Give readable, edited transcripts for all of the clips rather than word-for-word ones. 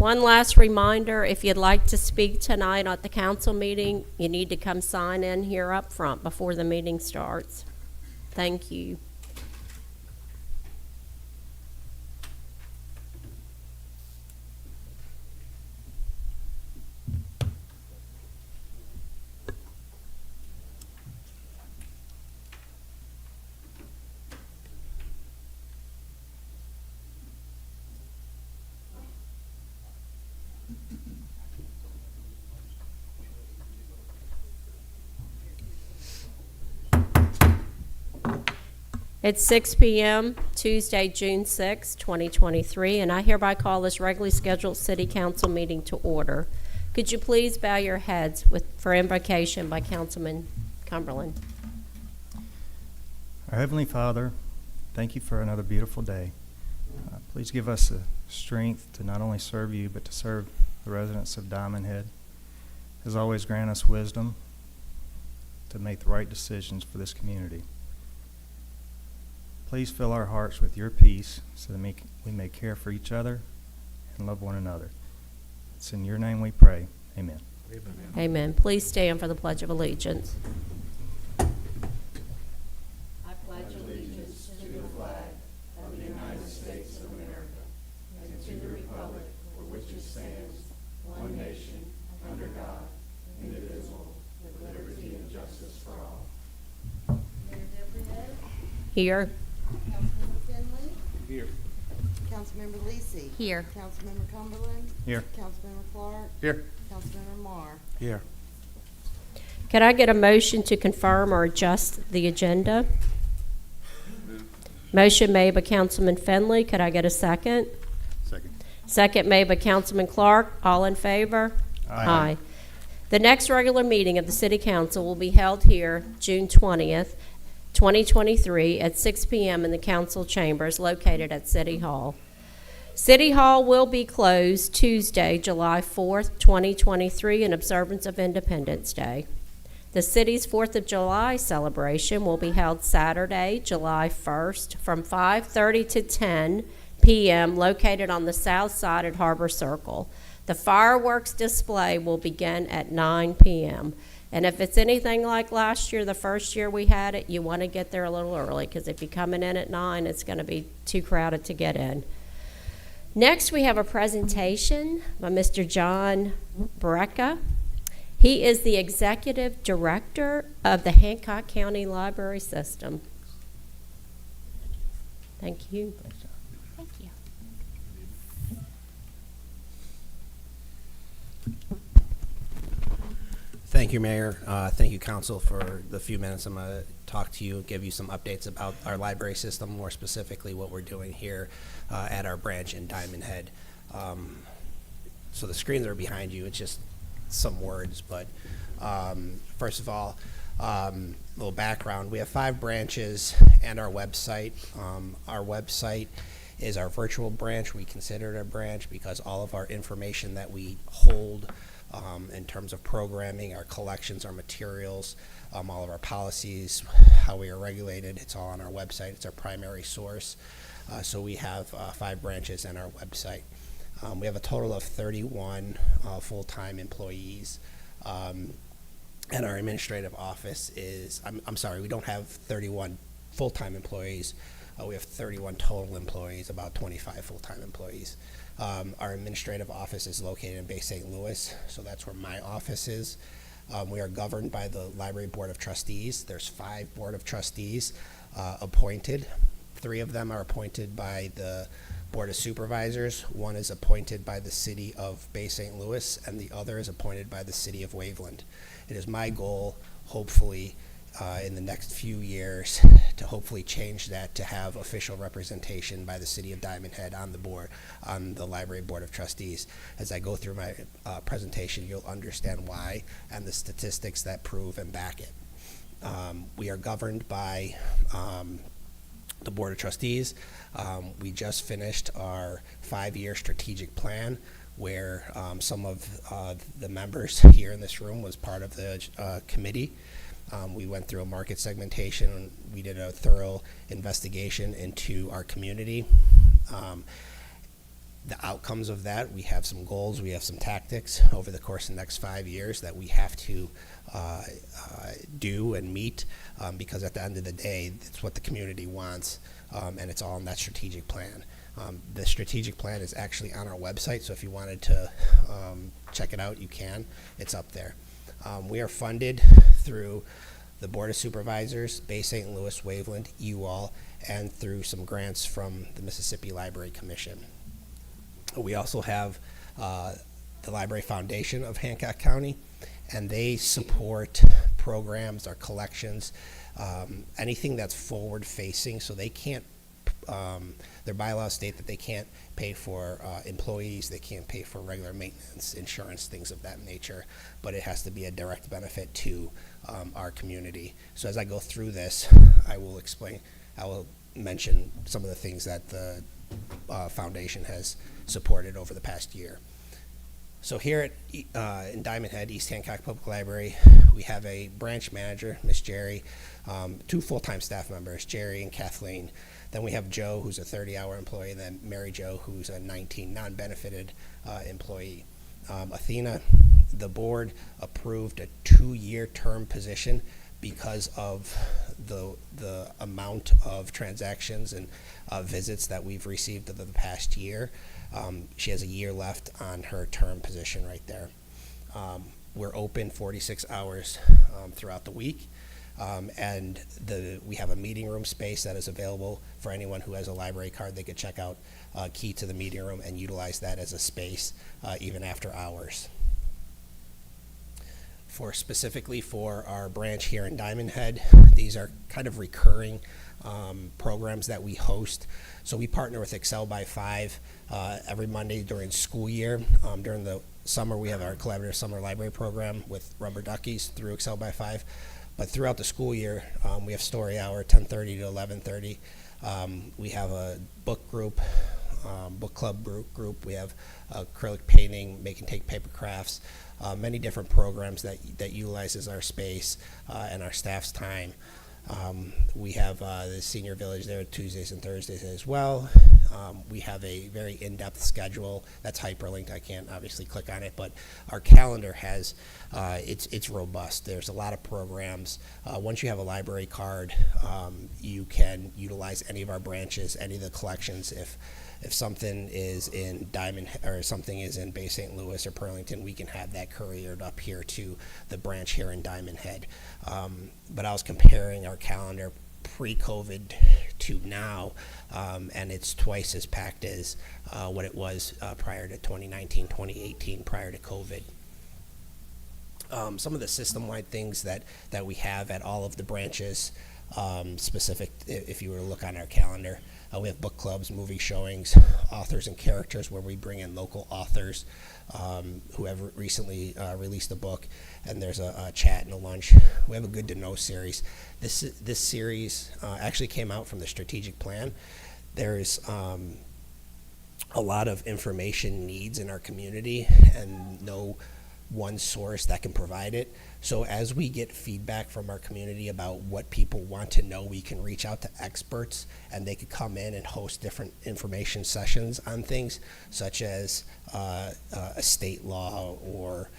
One last reminder, if you'd like to speak tonight at the council meeting, you need to come sign in here up front before the meeting starts. Thank you. It's 6 p.m., Tuesday, June 6, 2023, and I hereby call this regularly scheduled city council meeting to order. Could you please bow your heads for invocation by Councilman Cumberland? Our Heavenly Father, thank you for another beautiful day. Please give us the strength to not only serve you, but to serve the residents of Diamond Head. As always, grant us wisdom to make the right decisions for this community. Please fill our hearts with your peace so that we may care for each other and love one another. It's in your name we pray. Amen. Amen. Amen. Please stand for the Pledge of Allegiance. I pledge allegiance to the flag of the United States of America and to the republic for which it stands, one nation, under God, indivisible, with liberty and justice for all. Mayor Devereux, Here. Councilmember Finley, Here. Councilmember Lisi. Here. Councilmember Cumberland. Here. Councilmember Clark. Here. Councilmember Marr. Here. Can I get a motion to confirm or adjust the agenda? Motion made by Councilman Finley. Could I get a second? Second. Second made by Councilman Clark. All in favor? Aye. The next regular meeting of the City Council will be held here June 20th, 2023 at 6 p.m. in the council chambers located at City Hall. City Hall will be closed Tuesday, July 4th, 2023 in observance of Independence Day. The city's 4th of July celebration will be held Saturday, July 1st from 5:30 to 10 p.m. located on the south side at Harbor Circle. The fireworks display will begin at 9 p.m. And if it's anything like last year, the first year we had it, you want to get there a little early because if you're coming in at 9, it's going to be too crowded to get in. Next, we have a presentation by Mr. John Brecka. He is the Executive Director of the Hancock County Library System. Thank you. Thank you. Thank you, Mayor. Thank you, Council, for the few minutes I'm going to talk to you, give you some updates about our library system, more specifically what we're doing here at our branch in Diamond Head. So the screens are behind you. It's just some words, but first of all, a little background. We have 5 branches and our website. Our website is our virtual branch. We consider it a branch because all of our information that we hold in terms of programming, our collections, our materials, all of our policies, how we are regulated, it's all on our website. It's our primary source. So we have 5 branches and our website. We have a total of 31 full-time employees. And our administrative office is, I'm sorry, we don't have 31 full-time employees. We have 31 total employees, about 25 full-time employees. Our administrative office is located in Bay St. Louis, so that's where my office is. We are governed by the Library Board of Trustees. There's 5 Board of Trustees appointed. 3 of them are appointed by the Board of Supervisors. 1 is appointed by the City of Bay St. Louis, and the other is appointed by the City of Waveland. It is my goal, hopefully, in the next few years to hopefully change that to have official representation by the City of Diamond Head on the board, on the Library Board of Trustees. As I go through my presentation, you'll understand why and the statistics that prove and back it. We are governed by the Board of Trustees. We just finished our 5-year strategic plan where some of the members here in this room was part of the committee. We went through a market segmentation. We did a thorough investigation into our community. The outcomes of that, we have some goals, we have some tactics over the course of the next 5 years that we have to do and meet, because at the end of the day, it's what the community wants, and it's all in that strategic plan. The strategic plan is actually on our website, so if you wanted to check it out, you can. It's up there. We are funded through the Board of Supervisors, Bay St. Louis, Waveland, UAll, and through some grants from the Mississippi Library Commission. We also have the Library Foundation of Hancock County, and they support programs, our collections, anything that's forward-facing, so they can't, their bylaws state that they can't pay for employees, they can't pay for regular maintenance, insurance, things of that nature, but it has to be a direct benefit to our community. So as I go through this, I will mention some of the things that the foundation has supported over the past year. So here in Diamond Head, East Hancock Public Library, we have a branch manager, Miss Jerry, 2 full-time staff members, Jerry and Kathleen. Then we have Joe, who's a 30-hour employee, and then Mary Jo, who's a 19 non-benefited employee. Athena, the board approved a 2-year term position because of the amount of transactions and visits that we've received over the past year. She has a year left on her term position right there. We're open 46 hours throughout the week, and we have a meeting room space that is available for anyone who has a library card. They could check out Key to the Meeting Room and utilize that as a space even after hours. Specifically for our branch here in Diamond Head, these are kind of recurring programs that we host. So we partner with Excel by 5 every Monday during school year. During the summer, we have our collaborative summer library program with Rubber Duckies through Excel by 5. But throughout the school year, we have story hour, 10:30 to 11:30. We have a book group, book club group. We have acrylic painting, make and take paper crafts, many different programs that utilizes our space and our staff's time. We have the senior village there Tuesdays and Thursdays as well. We have a very in-depth schedule that's hyperlinked. I can't obviously click on it, but our calendar has it's robust. There's a lot of programs. Once you have a library card, you can utilize any of our branches, any of the collections. If something is in Diamond or something is in Bay St. Louis or Pearlington, we can have that couriered up here to the branch here in Diamond Head. But I was comparing our calendar pre-COVID to now, and it's twice as packed as what it was prior to 2019, 2018, prior to COVID. Some of the system-wide things that we have at all of the branches, specific, if you were to look on our calendar, we have book clubs, movie showings, authors and characters, where we bring in local authors who have recently released a book, and there's a chat and a lunch. We have a Good to Know series. This series actually came out from the strategic plan. There's a lot of information needs in our community, and no one source that can provide it. So as we get feedback from our community about what people want to know, we can reach out to experts, and they could come in and host different information sessions on things such as estate law or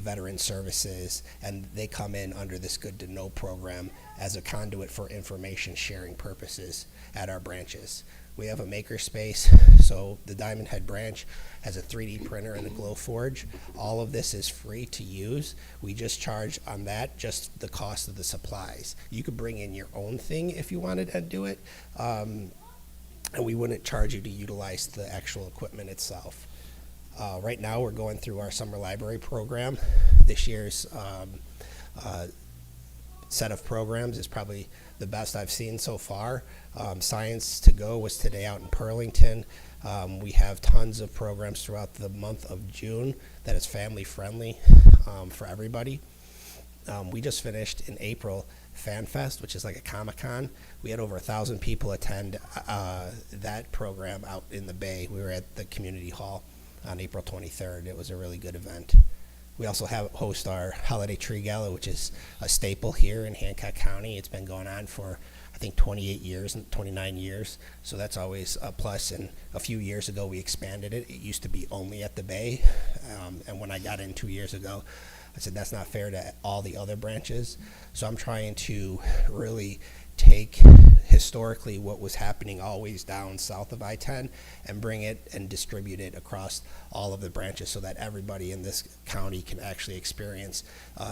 veteran services, and they come in under this Good to Know program as a conduit for information sharing purposes at our branches. We have a maker space, so the Diamond Head branch has a 3D printer and a Glowforge. All of this is free to use. We just charge on that just the cost of the supplies. You could bring in your own thing if you wanted to do it, and we wouldn't charge you to utilize the actual equipment itself. Right now we're going through our summer library program. This year's set of programs is probably the best I've seen so far. Science to Go was today out in Pearlington. We have tons of programs throughout the month of June that is family friendly for everybody. We just finished in April FanFest, which is like a Comic-Con. We had over 1,000 people attend that program out in the Bay. We were at the community hall on April 23rd. It was a really good event. We also host our Holiday Tree Gala, which is a staple here in Hancock County. It's been going on for, I think 28 years and 29 years. So that's always a plus. And a few years ago, we expanded it. It used to be only at the Bay. And when I got in 2 years ago, I said, that's not fair to all the other branches. So I'm trying to really take historically what was happening always down south of I-10 and bring it and distribute it across all of the branches so that everybody in this county can actually experience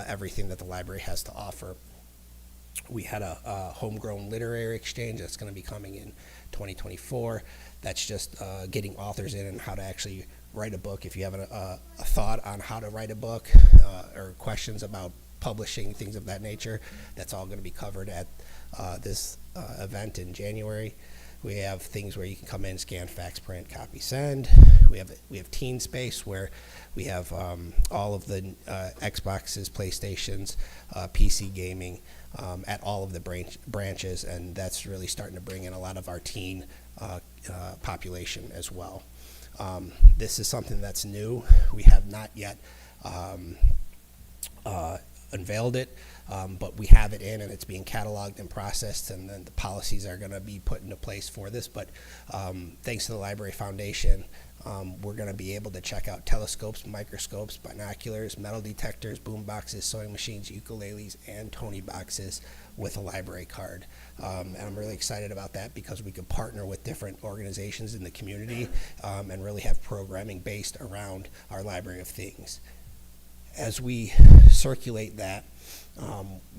everything that the library has to offer. We had a homegrown literary exchange that's going to be coming in 2024. That's just getting authors in and how to actually write a book. If you have a thought on how to write a book or questions about publishing, things of that nature, that's all going to be covered at this event in January. We have things where you can come in, scan, fax, print, copy, send. We have Teen Space where we have all of the Xboxes, PlayStations, PC gaming at all of the branches, and that's really starting to bring in a lot of our teen population as well. This is something that's new. We have not yet unveiled it, but we have it in and it's being cataloged and processed, and then the policies are going to be put into place for this. But thanks to the Library Foundation, we're going to be able to check out telescopes, microscopes, binoculars, metal detectors, boom boxes, sewing machines, ukuleles, and Tony boxes with a library card. And I'm really excited about that because we could partner with different organizations in the community and really have programming based around our Library of Things. As we circulate that,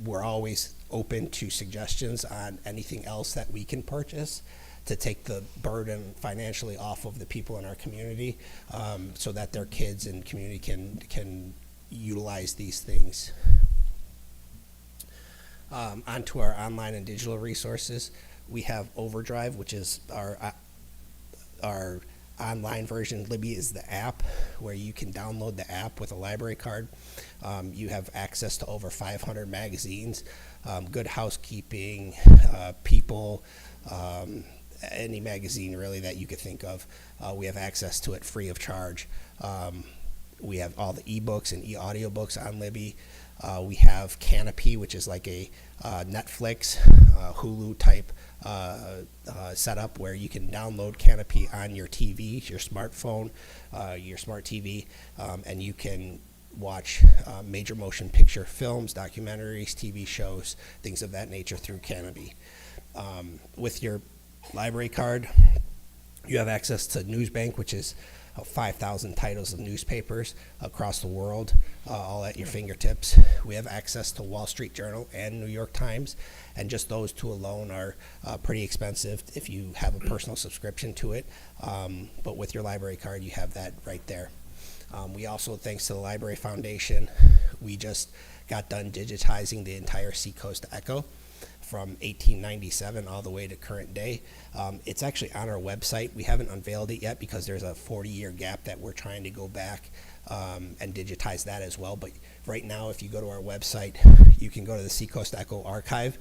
we're always open to suggestions on anything else that we can purchase to take the burden financially off of the people in our community, so that their kids and community can utilize these things. Onto our online and digital resources, we have Overdrive, which is our online version. Libby is the app where you can download the app with a library card. You have access to over 500 magazines, Good Housekeeping, People, any magazine really that you could think of. We have access to it free of charge. We have all the ebooks and e-audiobooks on Libby. We have Canopy, which is like a Netflix, Hulu type setup where you can download Canopy on your TV, your smartphone, your smart TV, and you can watch major motion picture films, documentaries, TV shows, things of that nature through Canopy. With your library card, you have access to Newsbank, which is 5,000 titles of newspapers across the world, all at your fingertips. We have access to Wall Street Journal and New York Times, and just those two alone are pretty expensive if you have a personal subscription to it. But with your library card, you have that right there. We also, thanks to the Library Foundation, we just got done digitizing the entire Seacoast Echo from 1897 all the way to current day. It's actually on our website. We haven't unveiled it yet because there's a 40-year gap that we're trying to go back and digitize that as well. But right now, if you go to our website, you can go to the Seacoast Echo archive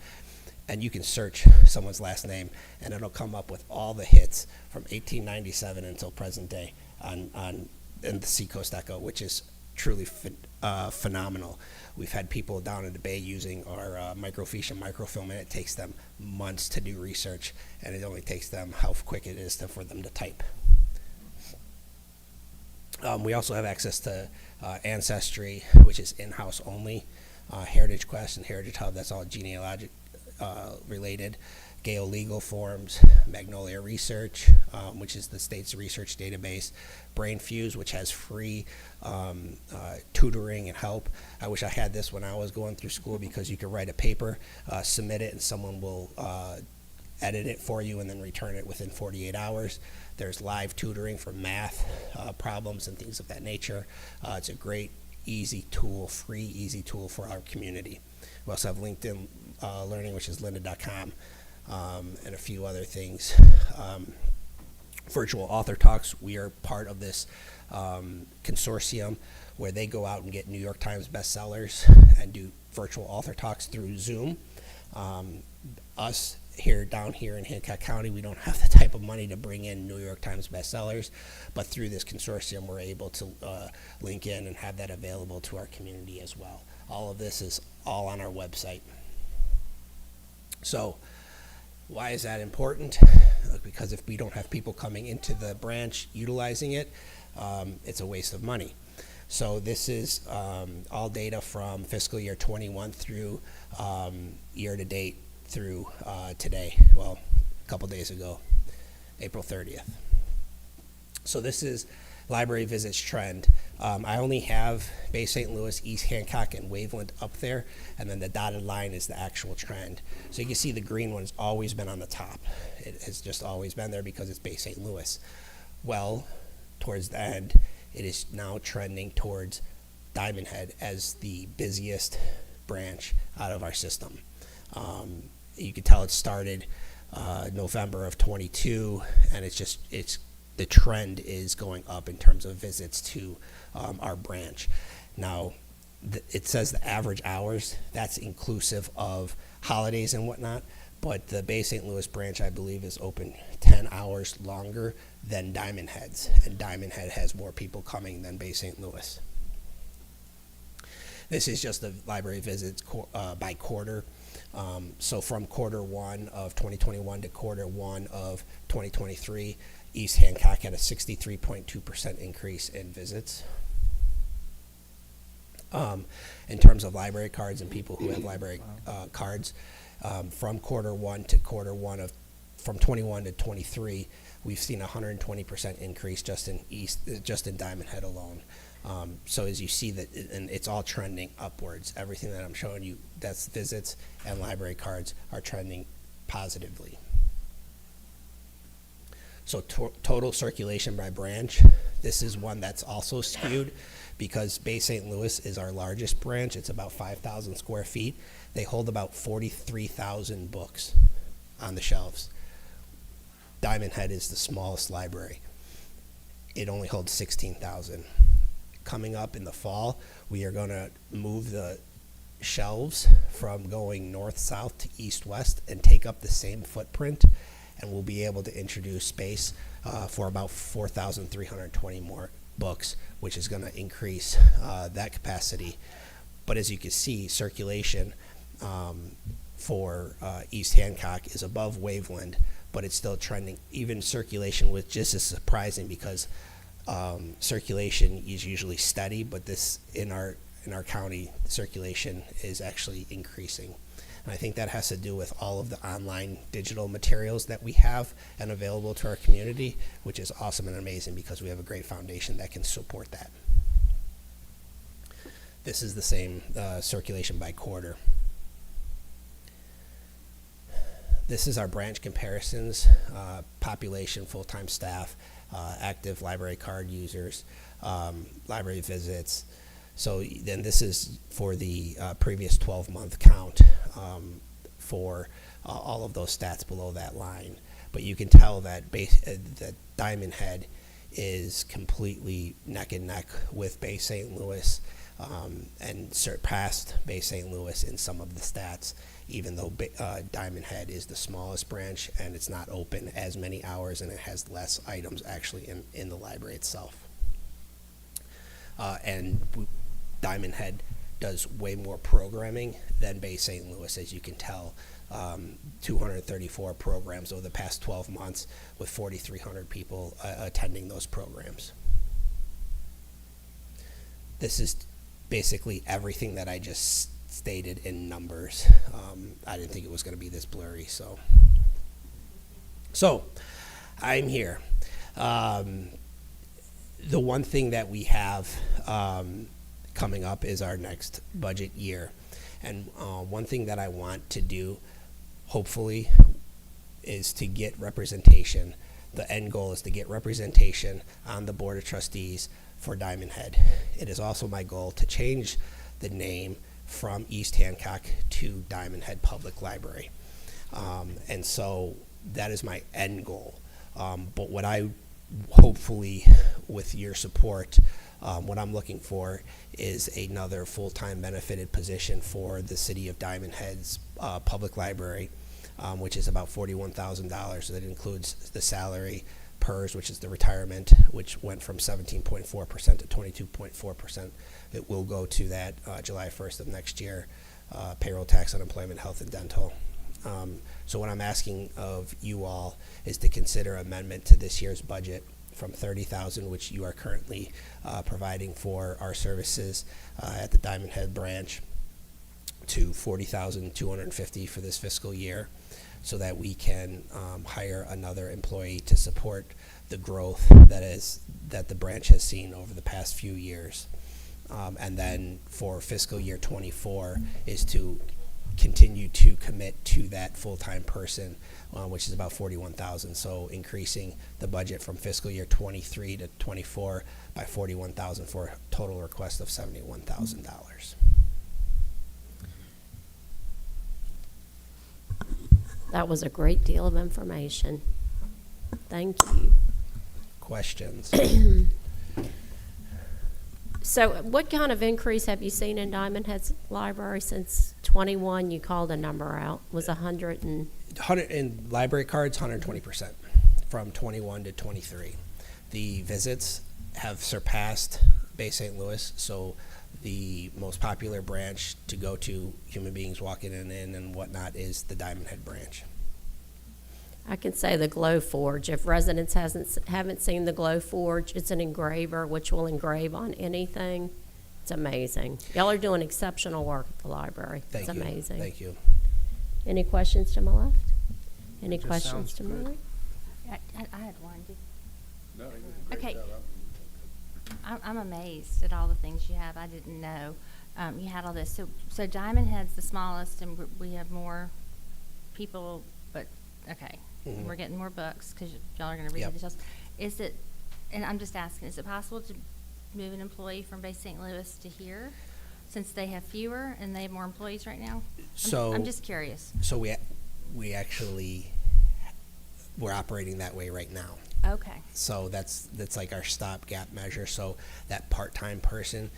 and you can search someone's last name and it'll come up with all the hits from 1897 until present day in the Seacoast Echo, which is truly phenomenal. We've had people down in the Bay using our microfiche and microfilm, and it takes them months to do research, and it only takes them how quick it is for them to type. We also have access to Ancestry, which is in-house only, Heritage Quest and Heritage Hub, that's all genealogic related, Gale Legal Forms, Magnolia Research, which is the state's research database, Brain Fuse, which has free tutoring and help. I wish I had this when I was going through school because you could write a paper, submit it, and someone will edit it for you and then return it within 48 hours. There's live tutoring for math problems and things of that nature. It's a great, easy tool, free, easy tool for our community. We also have LinkedIn Learning, which is lynda.com. And a few other things. Virtual Author Talks, we are part of this consortium where they go out and get New York Times bestsellers and do virtual author talks through Zoom. Us down here in Hancock County, we don't have the type of money to bring in New York Times bestsellers, but through this consortium we're able to link in and have that available to our community as well. All of this is all on our website. So Why is that important? Because if we don't have people coming into the branch utilizing it, it's a waste of money. So this is all data from fiscal year 21 through year to date through today, well, a couple days ago, April 30th. So this is library visits trend. I only have Bay St. Louis, East Hancock, and Waveland up there, and then the dotted line is the actual trend. So you can see the green one's always been on the top. It has just always been there because it's Bay St. Louis. Well, towards the end, it is now trending towards Diamond Head as the busiest branch out of our system. You can tell it started November of 22, and it's the trend is going up in terms of visits to our branch. Now, it says the average hours, that's inclusive of holidays and whatnot, but the Bay St. Louis branch, I believe, is open 10 hours longer than Diamond Head's, and Diamond Head has more people coming than Bay St. Louis. This is just the library visits by quarter. So from quarter one of 2021 to quarter one of 2023, East Hancock had a 63.2% increase in visits. In terms of library cards and people who have library cards, from quarter one of from 21 to 23, we've seen a 120% increase just in Diamond Head alone. So as you see that, and it's all trending upwards. Everything that I'm showing you, that's visits and library cards, are trending positively. So total circulation by branch, this is one that's also skewed because Bay St. Louis is our largest branch. It's about 5,000 square feet. They hold about 43,000 books on the shelves. Diamond Head is the smallest library. It only holds 16,000. Coming up in the fall, we are going to move the shelves from going north-south to east-west and take up the same footprint, and we'll be able to introduce space for about 4,320 more books, which is going to increase that capacity. But as you can see, circulation for East Hancock is above Waveland, but it's still trending. Even circulation, which just is surprising because circulation is usually steady, but this in our county, circulation is actually increasing. And I think that has to do with all of the online digital materials that we have and available to our community, which is awesome and amazing because we have a great foundation that can support that. This is the same circulation by quarter. This is our branch comparisons, population, full-time staff, active library card users, library visits. So then this is for the previous 12-month count for all of those stats below that line. But you can tell that that Diamond Head is completely neck and neck with Bay St. Louis and surpassed Bay St. Louis in some of the stats, even though Diamond Head is the smallest branch and it's not open as many hours and it has less items actually in the library itself. And Diamond Head does way more programming than Bay St. Louis, as you can tell. 234 programs over the past 12 months with 4,300 people attending those programs. This is basically everything that I just stated in numbers. I didn't think it was going to be this blurry, so I'm here. The one thing that we have coming up is our next budget year, and one thing that I want to do, hopefully, is to get representation. The end goal is to get representation on the Board of Trustees for Diamond Head. It is also my goal to change the name from East Hancock to Diamond Head Public Library. And so that is my end goal. But what I hopefully, with your support, what I'm looking for is another full-time benefited position for the city of Diamond Head's public library, which is about $41,000. So that includes the salary, PERS, which is the retirement, which went from 17.4% to 22.4%. It will go to that July 1st of next year. Payroll tax, unemployment, health, and dental. So what I'm asking of you all is to consider amendment to this year's budget from $30,000, which you are currently providing for our services at the Diamond Head branch, to $40,250 for this fiscal year, so that we can hire another employee to support the growth that the branch has seen over the past few years. And then for fiscal year '24 is to continue to commit to that full-time person, which is about $41,000. So increasing the budget from fiscal year '23 to '24 by $41,000 for a total request of $71,000. That was a great deal of information. Thank you. Questions? So what kind of increase have you seen in Diamond Head's library since 21? You called a number out. Was 100 and 100 in library cards, 120% from 21 to 23. The visits have surpassed Bay St. Louis, so the most popular branch to go to, human beings walking in and whatnot, is the Diamond Head branch. I can say the Glow Forge. If residents haven't seen the Glow Forge, it's an engraver which will engrave on anything. It's amazing. Y'all are doing exceptional work at the library. Thank It's you. amazing. Thank you. Any questions to my left? Any Just questions sounds to my good. right? I had one. Okay. I'm amazed at all the things you have. I didn't know you had all this. So Diamond Head's the smallest, and we have more people. But okay, Mhm. we're getting more books because y'all are going to read Yep. the details. Is it? And I'm just asking: is it possible to move an employee from Bay St. Louis to here, since they have fewer and they have more employees right now? I'm just curious. So we actually we're operating that way right now. Okay. So that's like our stopgap measure. So that part-time person,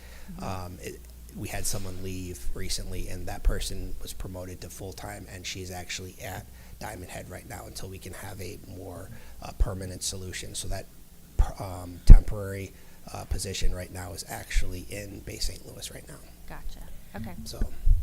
we had someone leave recently, and that person was promoted to full-time, and she's actually at Diamond Head right now until we can have a more permanent solution. So that temporary position right now is actually in Bay St. Louis right now. Gotcha. Okay. So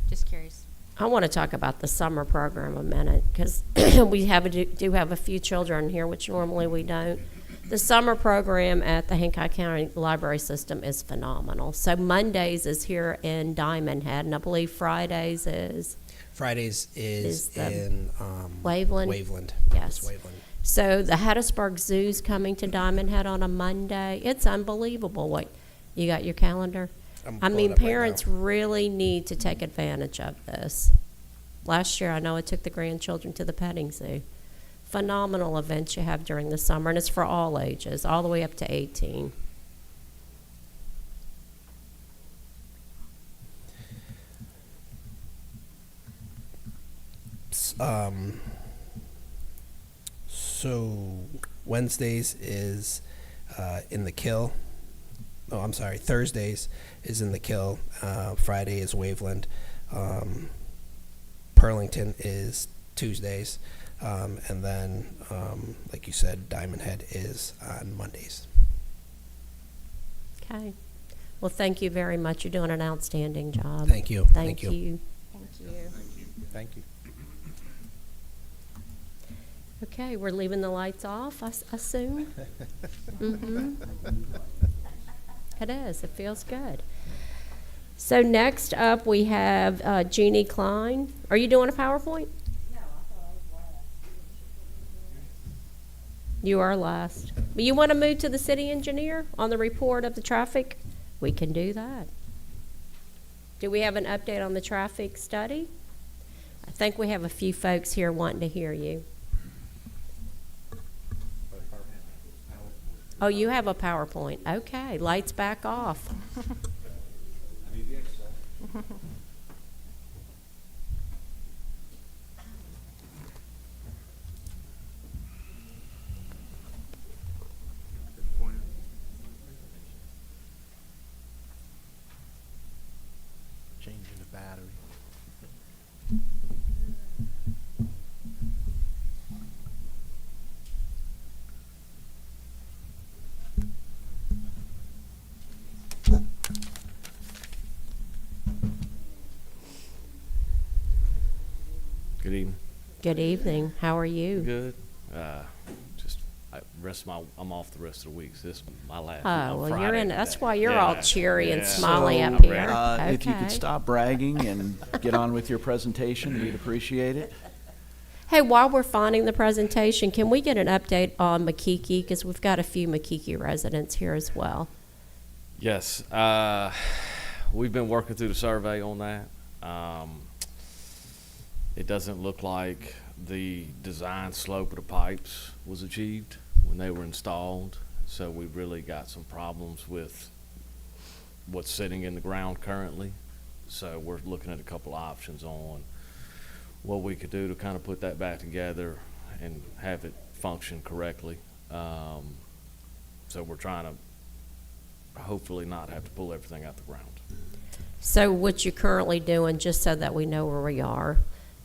Just curious. I want to talk about the summer program a minute because we do have a few children here, which normally we don't. The summer program at the Hancock County Library System is phenomenal. So Mondays is here in Diamond Head, and I believe Fridays is. Fridays Is the in Waveland? Waveland. Yes. It's Waveland. So the Hattiesburg Zoo's coming to Diamond Head on a Monday. It's unbelievable. What, you got your calendar? I'm I pulling mean, it up right parents now. really need to take advantage of this. Last year, I know I took the grandchildren to the petting zoo. Phenomenal events you have during the summer, and it's for all ages, all the way up to 18. So Wednesdays is in the Kill. Oh, I'm sorry. Thursdays is in the Kill. Friday is Waveland. Pearlington is Tuesdays. And then, like you said, Diamond Head is on Mondays. Okay. Well, thank you very much. You're doing an outstanding job. Thank you. Thank you. Thank you. Thank you. Okay, we're leaving the lights off, I assume? Mm-hmm. It is. It feels good. So next up, we have Jeannie Klein. Are you doing a PowerPoint? No, I thought I was last. You are last. But you want to move to the city engineer on the report of the traffic? We can do that. Do we have an update on the traffic study? I think we have a few folks here wanting to hear you. Oh, you have a PowerPoint. Okay, lights back off. Changing the battery. Good evening. Good evening. How are you? Good. I'm off the rest of the week. So this is my last. Oh, on well, you're Friday in, that's today. why you're all Yeah. cheery and Yeah. smiley So, up here. If you Okay. could stop bragging and get on with your presentation, we'd appreciate it. Hey, while we're finding the presentation, can we get an update on Makiki? Because we've got a few Makiki residents here as well. Yes. We've been working through the survey on that. It doesn't look like the design slope of the pipes was achieved when they were installed. So we really got some problems with what's sitting in the ground currently. So we're looking at a couple options on what we could do to kind of put that back together and have it function correctly. So we're trying to hopefully not have to pull everything out the ground. So what you're currently doing, just so that we know where we are,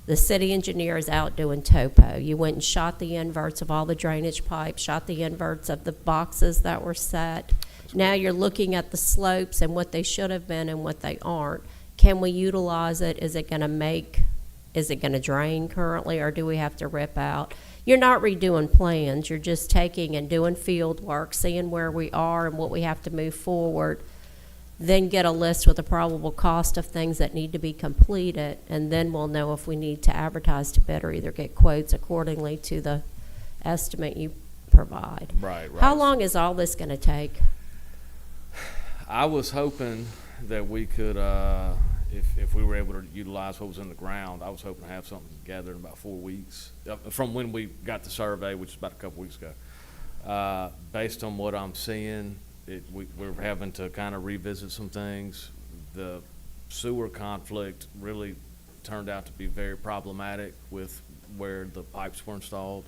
the city engineer is out doing topo. You went and shot the inverts of all the drainage pipes, shot the inverts of the boxes that were set. Now you're looking at the slopes and what they should have been and what they aren't. Can we utilize it? Is it gonna drain currently, or do we have to rip out? You're not redoing plans, you're just taking and doing field work, seeing where we are and what we have to move forward. Then get a list with the probable cost of things that need to be completed, and then we'll know if we need to advertise to bid or either get quotes accordingly to the estimate you provide. Right. How long is all this gonna take? I was hoping that we could, if we were able to utilize what was in the ground, I was hoping to have something together in about 4 weeks from when we got the survey, which is about a couple weeks ago. Based on what I'm seeing, we're having to kind of revisit some things. The sewer conflict really turned out to be very problematic with where the pipes were installed.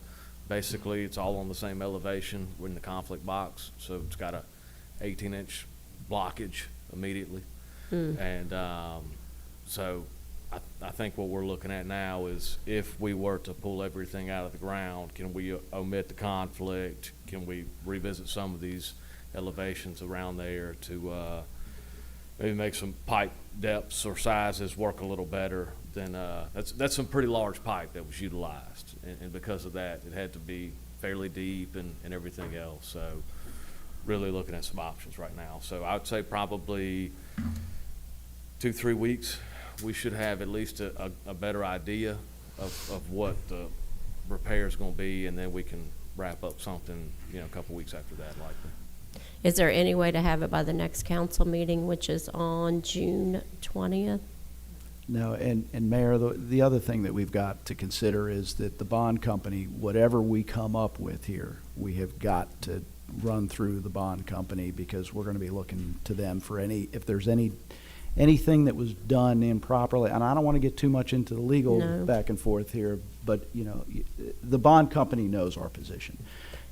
Basically, it's all on the same elevation in the conflict box, so it's got a 18-inch blockage immediately. And so I think what we're looking at now is if we were to pull everything out of the ground, can we omit the conflict? Can we revisit some of these elevations around there to maybe make some pipe depths or sizes work a little better? Then that's some pretty large pipe that was utilized, and because of that, it had to be fairly deep and everything else. So really looking at some options right now. So I would say probably 2-3 weeks, we should have at least a better idea of what the repair is going to be, and then we can wrap up something, a couple weeks after that likely. Is there any way to have it by the next council meeting, which is on June 20th? No, and Mayor, the other thing that we've got to consider is that the bond company, whatever we come up with here, we have got to run through the bond company, because we're going to be looking to them for if there's anything that was done improperly. And I don't want to get too much into the legal No. back and forth here, but the bond company knows our position.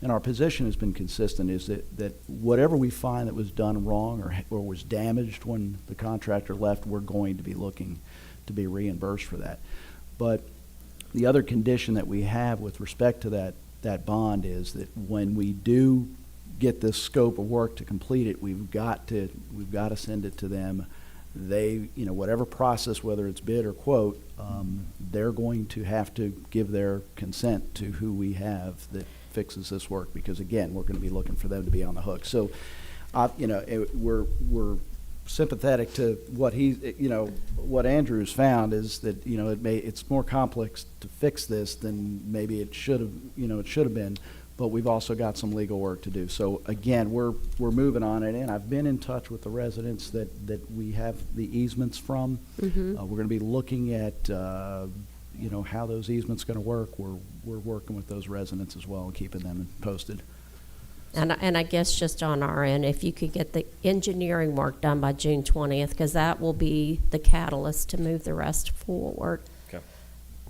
And our position has been consistent, is that whatever we find that was done wrong or was damaged when the contractor left, we're going to be looking to be reimbursed for that. But the other condition that we have with respect to that bond is that when we do get this scope of work to complete it, we've got to send it to them. They, whatever process, whether it's bid or quote, they're going to have to give their consent to who we have that fixes this work, because again, we're going to be looking for them to be on the hook. So, we're sympathetic to what what Andrew's found is that it's more complex to fix this than maybe it should have been, but we've also got some legal work to do. So again, we're moving on it, and I've been in touch with the residents that we have the easements from. Mm-hmm. We're going to be looking at how those easements going to work. We're working with those residents as well and keeping them posted. And I guess just on our end, if you could get the engineering work done by June 20th, because that will be the catalyst to move the rest forward. Okay.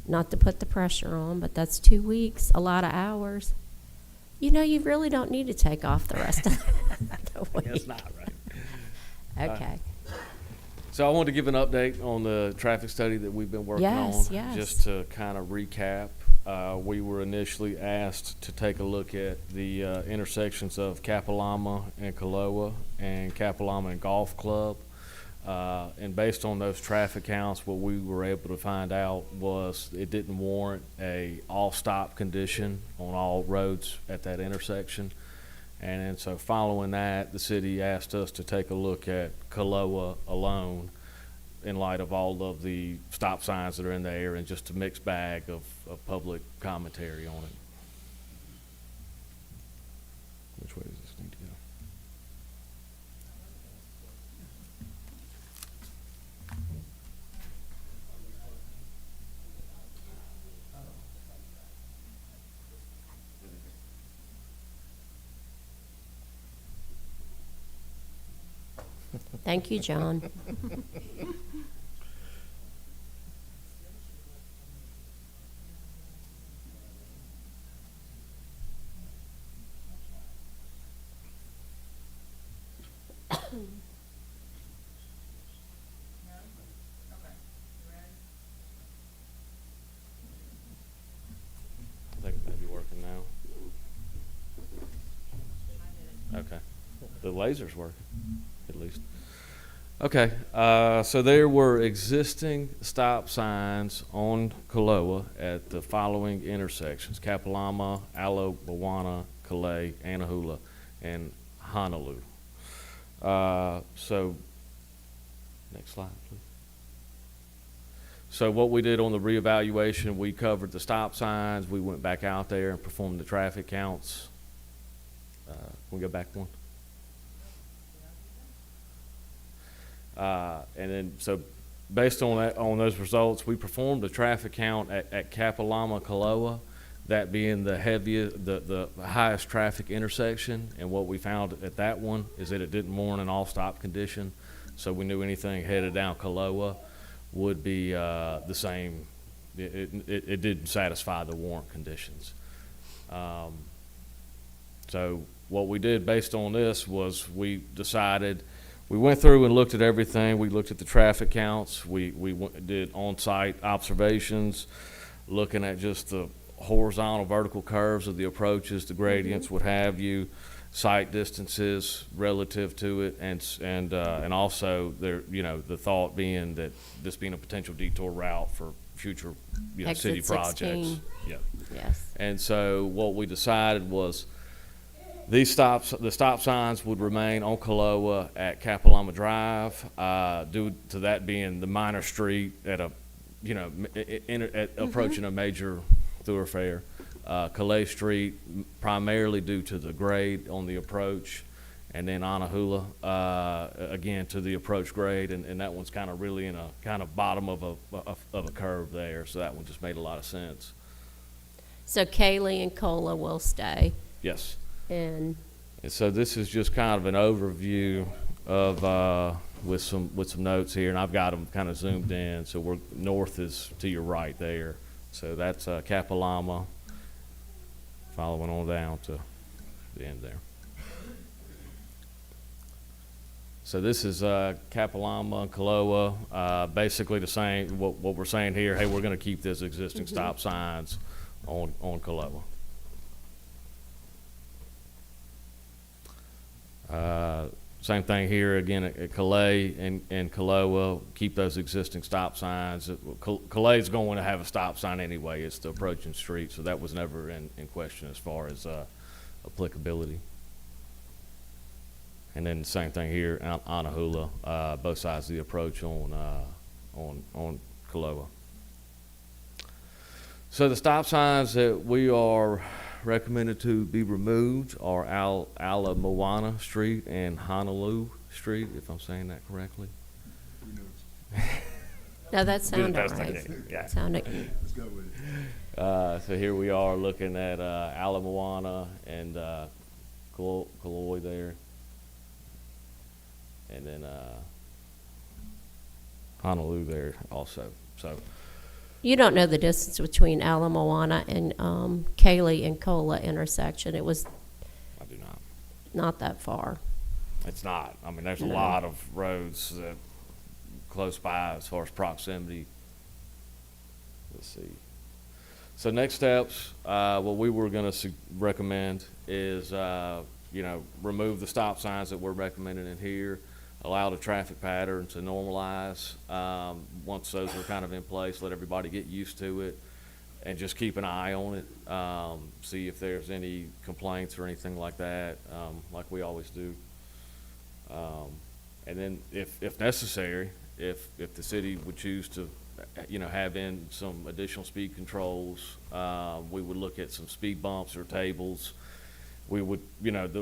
Not to put the pressure on, but that's 2 weeks, a lot of hours. You really don't need to take off the rest of the week. That's not right. Okay. So I wanted to give an update on the traffic study that we've been working on. Yes. Just to kind of recap, we were initially asked to take a look at the intersections of Capilama and Kaloa and Capilama and Golf Club. And based on those traffic counts, what we were able to find out was it didn't warrant a all-stop condition on all roads at that intersection. And then so following that, the city asked us to take a look at Kaloa alone in light of all of the stop signs that are in there and just a mixed bag of public commentary on it. Which way does this need to go? Thank you, John. I think it may be working now. Okay. The laser's working, at least. Okay, so there were existing stop signs on Kaloa at the following intersections: Kapalama, Alo Moana, Calais, Anahula, and Honolulu. So, next slide, please. So what we did on the reevaluation, we covered the stop signs. We went back out there and performed the traffic counts. Can we go back one? And then, so based on that, on those results, we performed a traffic count at Kapalama, Kaloa, that being the heaviest, the highest traffic intersection. And what we found at that one is that it didn't warrant an all-stop condition. So we knew anything headed down Kaloa would be the same. It didn't satisfy the warrant conditions. So what we did based on this was we decided. We went through and looked at everything. We looked at the traffic counts. We did on-site observations, looking at just the horizontal, vertical curves of the approaches, the gradients, what have you, sight distances relative to it, and also there, the thought being that this being a potential detour route for future, city Exit projects. 16. Yeah. Yes. And so what we decided was the stop signs would remain on Kaloa at Kapalama Drive, due to that being the minor street at a, approaching a major thoroughfare. Calais Street primarily due to the grade on the approach, and then Anahula, again to the approach grade, and that one's kind of really in a kind of bottom of a curve there, so that one just made a lot of sense. So Kaylee and Cola will stay, Yes. and And so this is just kind of an overview of with some notes here, and I've got them kind of zoomed in. So we're north is to your right there. So that's Kapalama, following on down to the end there. So this is Kapalama, Kaloa, basically the same. What we're saying here, hey, we're going to keep this existing stop signs on Kaloa. Same thing here again at Calais and Kaloa, keep those existing stop signs. Calais is going to have a stop sign anyway. It's the approaching street, so that was never in question as far as applicability. And then the same thing here, Anahula, both sides of the approach on Kaloa. So the stop signs that we are recommended to be removed are Ala Moana Street and Honolulu Street, if I'm saying that correctly. no, that sounded best I right. can, yeah. Sounded, So here we are looking at Ala Moana and Kaloi there, and then Honolulu there also. So you don't know the distance between Ala Moana and Kaylee and Cola intersection. It was I do not. not that far. It's not. I mean, there's a No. lot of roads that close by as far as proximity. Let's see. So next steps, what we were going to recommend is, remove the stop signs that we're recommending in here. allow the traffic pattern to normalize. Once those are kind of in place, let everybody get used to it, and just keep an eye on it. See if there's any complaints or anything like that, like we always do. And then if necessary, if the city would choose to, have in some additional speed controls, we would look at some speed bumps or tables. We would,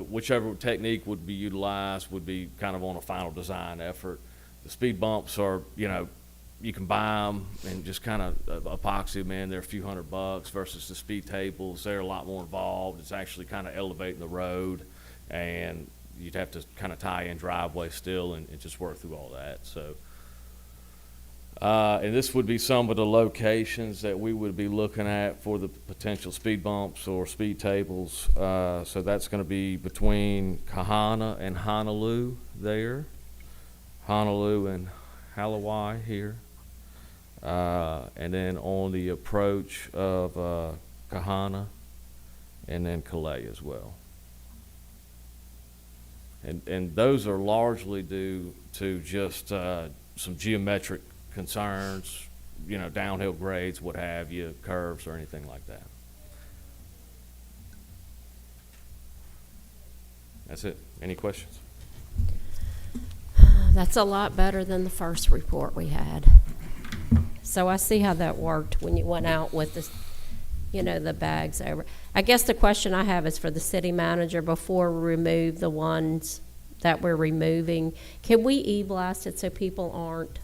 whichever technique would be utilized would be kind of on a final design effort. The speed bumps are, you can buy them and just kind of epoxy them in. They're a few $100 versus the speed tables. They're a lot more involved. It's actually kind of elevating the road, and you'd have to kind of tie in driveway still and just work through all that. So, and this would be some of the locations that we would be looking at for the potential speed bumps or speed tables. So that's going to be between Kahana and Honolulu there, Honolulu and Hawaii here, and then on the approach of Kahana, and then Kalei as well. And those are largely due to just some geometric concerns, downhill grades, what have you, curves or anything like that. That's it. Any questions? That's a lot better than the first report we had. So I see how that worked when you went out with the, the bags over. I guess the question I have is for the city manager, before we remove the ones that we're removing, can we e-blast it so people aren't?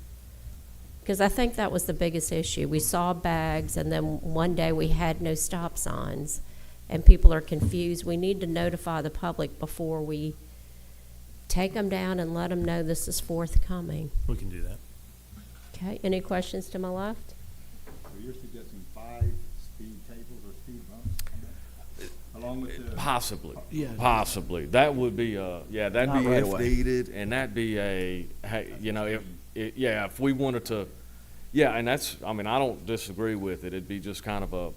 Because I think that was the biggest issue. We saw bags, and then one day we had no stop signs, and people are confused. We need to notify the public before we take them down and let them know this is forthcoming. We can do that. Okay, any questions to my left? So you're suggesting 5 speed tables or speed bumps, along with the... Possibly. Yeah. Possibly. That would be that'd Not be right if away. needed, and that'd be if we wanted to, and that's, I don't disagree with it. It'd be just kind of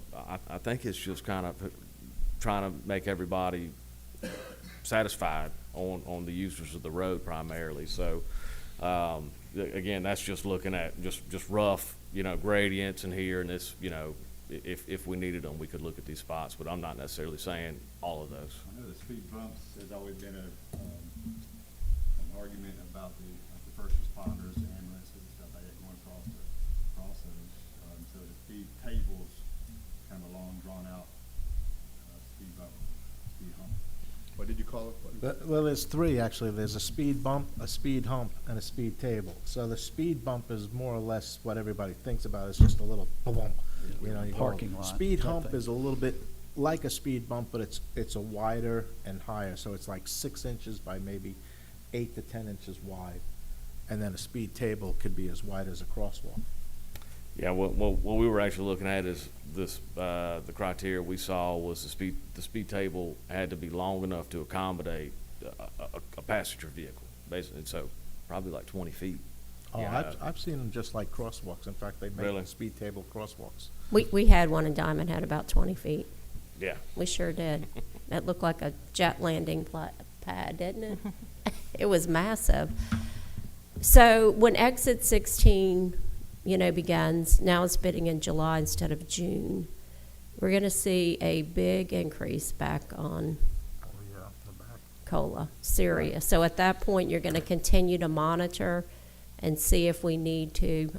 I think it's just kind of trying to make everybody satisfied on the users of the road primarily. So, again, that's just looking at just rough, gradients in here, and this, if we needed them, we could look at these spots, but I'm not necessarily saying all of those. I know the speed bumps has always been an argument about the first responders, the ambulances, and stuff like that going across those. So the speed tables, kind of a long, drawn-out speed bump, speed hump. What did you call it? Well, there's 3 actually. There's a speed bump, a speed hump, and a speed table. So the speed bump is more or less what everybody thinks about. It's just a little boom. You go. Parking lot Speed type hump thing. is a little bit like a speed bump, but it's a wider and higher. So it's like 6 inches by maybe 8 to 10 inches wide. And then a speed table could be as wide as a crosswalk. Yeah, what we were actually looking at is this, the criteria we saw was the speed table had to be long enough to accommodate a passenger vehicle, basically, and so probably like 20 feet. Oh, Yeah. I've seen them just like crosswalks. In fact, they make Really? speed table crosswalks. We had one in Diamond Head about 20 feet. Yeah. We sure did. It looked like a jet landing pad, didn't it? It was massive. So when exit 16, begins, now it's bidding in July instead of June, we're going to see a big increase back on Oh, yeah, the back. COLA, serious. So at that point, you're going to continue to monitor and see if we need to,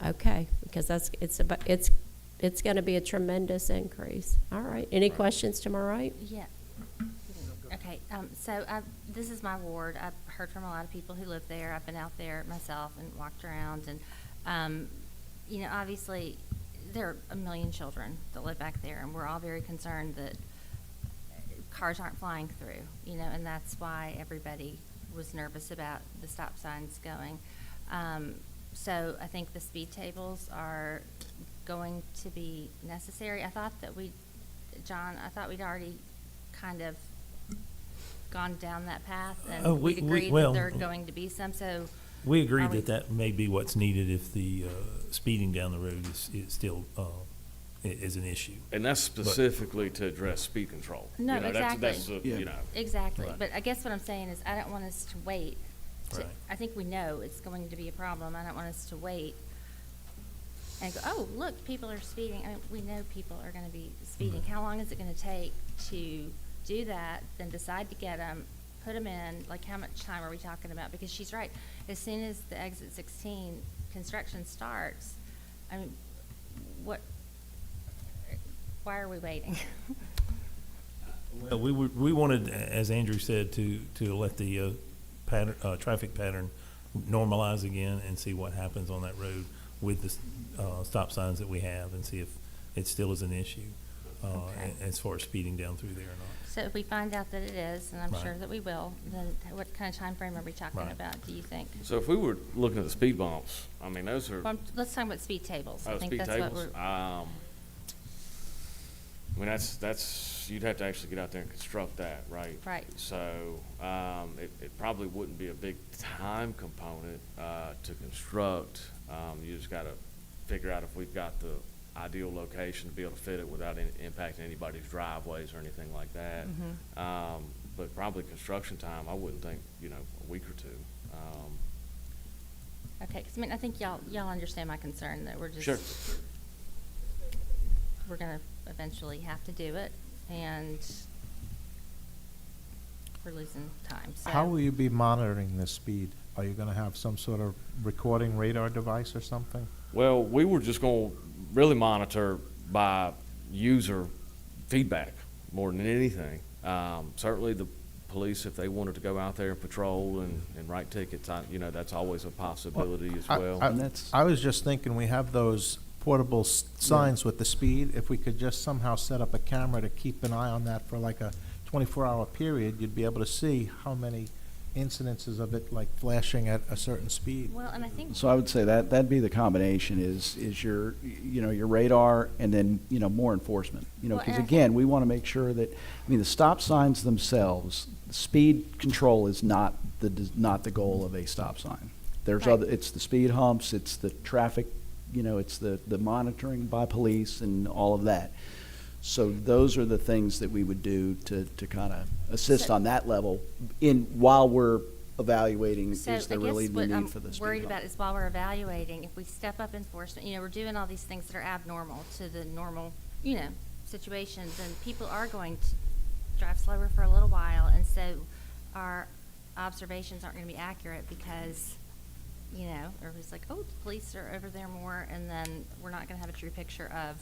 because it's going to be a tremendous increase. All right, any questions to my right? Yeah. Okay, so this is my ward. I've heard from a lot of people who live there. I've been out there myself and walked around, and, obviously, there are a million children that live back there, and we're all very concerned that cars aren't flying through, and that's why everybody was nervous about the stop signs going. So I think the speed tables are going to be necessary. I thought we'd already kind of gone down that path, and Oh, we'd we- agreed well, that there are going to be some, so. We agree Are we- that may be what's needed if the speeding down the road is still is an issue. And that's specifically to address speed control. No, That's exactly. the, Yeah. Exactly, Right. but I guess what I'm saying is I don't want us to wait to, Right. I think we know it's going to be a problem. I don't want us to wait and go, oh, look, people are speeding. I mean, we know people are gonna be speeding. How long is it gonna take to do that, then decide to get them, put them in? Like, how much time are we talking about? Because she's right. As soon as the exit 16 construction starts, I mean, why are we waiting? Well, we wanted, as Andrew said, to let the traffic pattern normalize again and see what happens on that road with the stop signs that we have, and see if it still is an issue Okay. as far as speeding down through there or not. So if we find out that it is, and I'm Right. sure that we will, then what kind of time frame are we talking Right. about, do you think? So if we were looking at the speed bumps, I mean, those are, Well, let's talk about speed tables. I oh, think speed that's what tables. we're. I mean, that's, you'd have to actually get out there and construct that, right? Right. So, it probably wouldn't be a big time component, to construct. You just gotta figure out if we've got the ideal location to be able to fit it without impacting anybody's driveways or anything like that. Mhm. But probably construction time, I wouldn't think, a week or two. Okay, 'cause I mean, I think y'all understand my concern that we're just. Sure. We're gonna eventually have to do it, and we're losing time, so. How will you be monitoring the speed? Are you gonna have some sort of recording radar device or something? Well, we were just gonna really monitor by user feedback more than anything. Certainly the police, if they wanted to go out there and patrol and write tickets, that's always a possibility as well. And that's- I was just thinking, we have those portable signs with the speed. If we could just somehow set up a camera to keep an eye on that for like a 24-hour period, you'd be able to see how many incidences of it like flashing at a certain speed. Well, and I think. So I would say that'd be the combination is your, your radar and then, more enforcement. Well, Because and I again, think- we want to make sure that, the stop signs themselves, speed control is not the goal of a stop sign. There's Right. it's the speed humps, it's the traffic, it's the monitoring by police and all of that. So those are the things that we would do to kind of assist So- on that level while we're evaluating, So is there I really guess the what need I'm for the speed worried hump? about is while we're evaluating, if we step up enforcement, we're doing all these things that are abnormal to the normal, situations, and people are going to drive slower for a little while, and so our observations aren't gonna be accurate because, everybody's like, oh, the police are over there more, and then we're not gonna have a true picture of,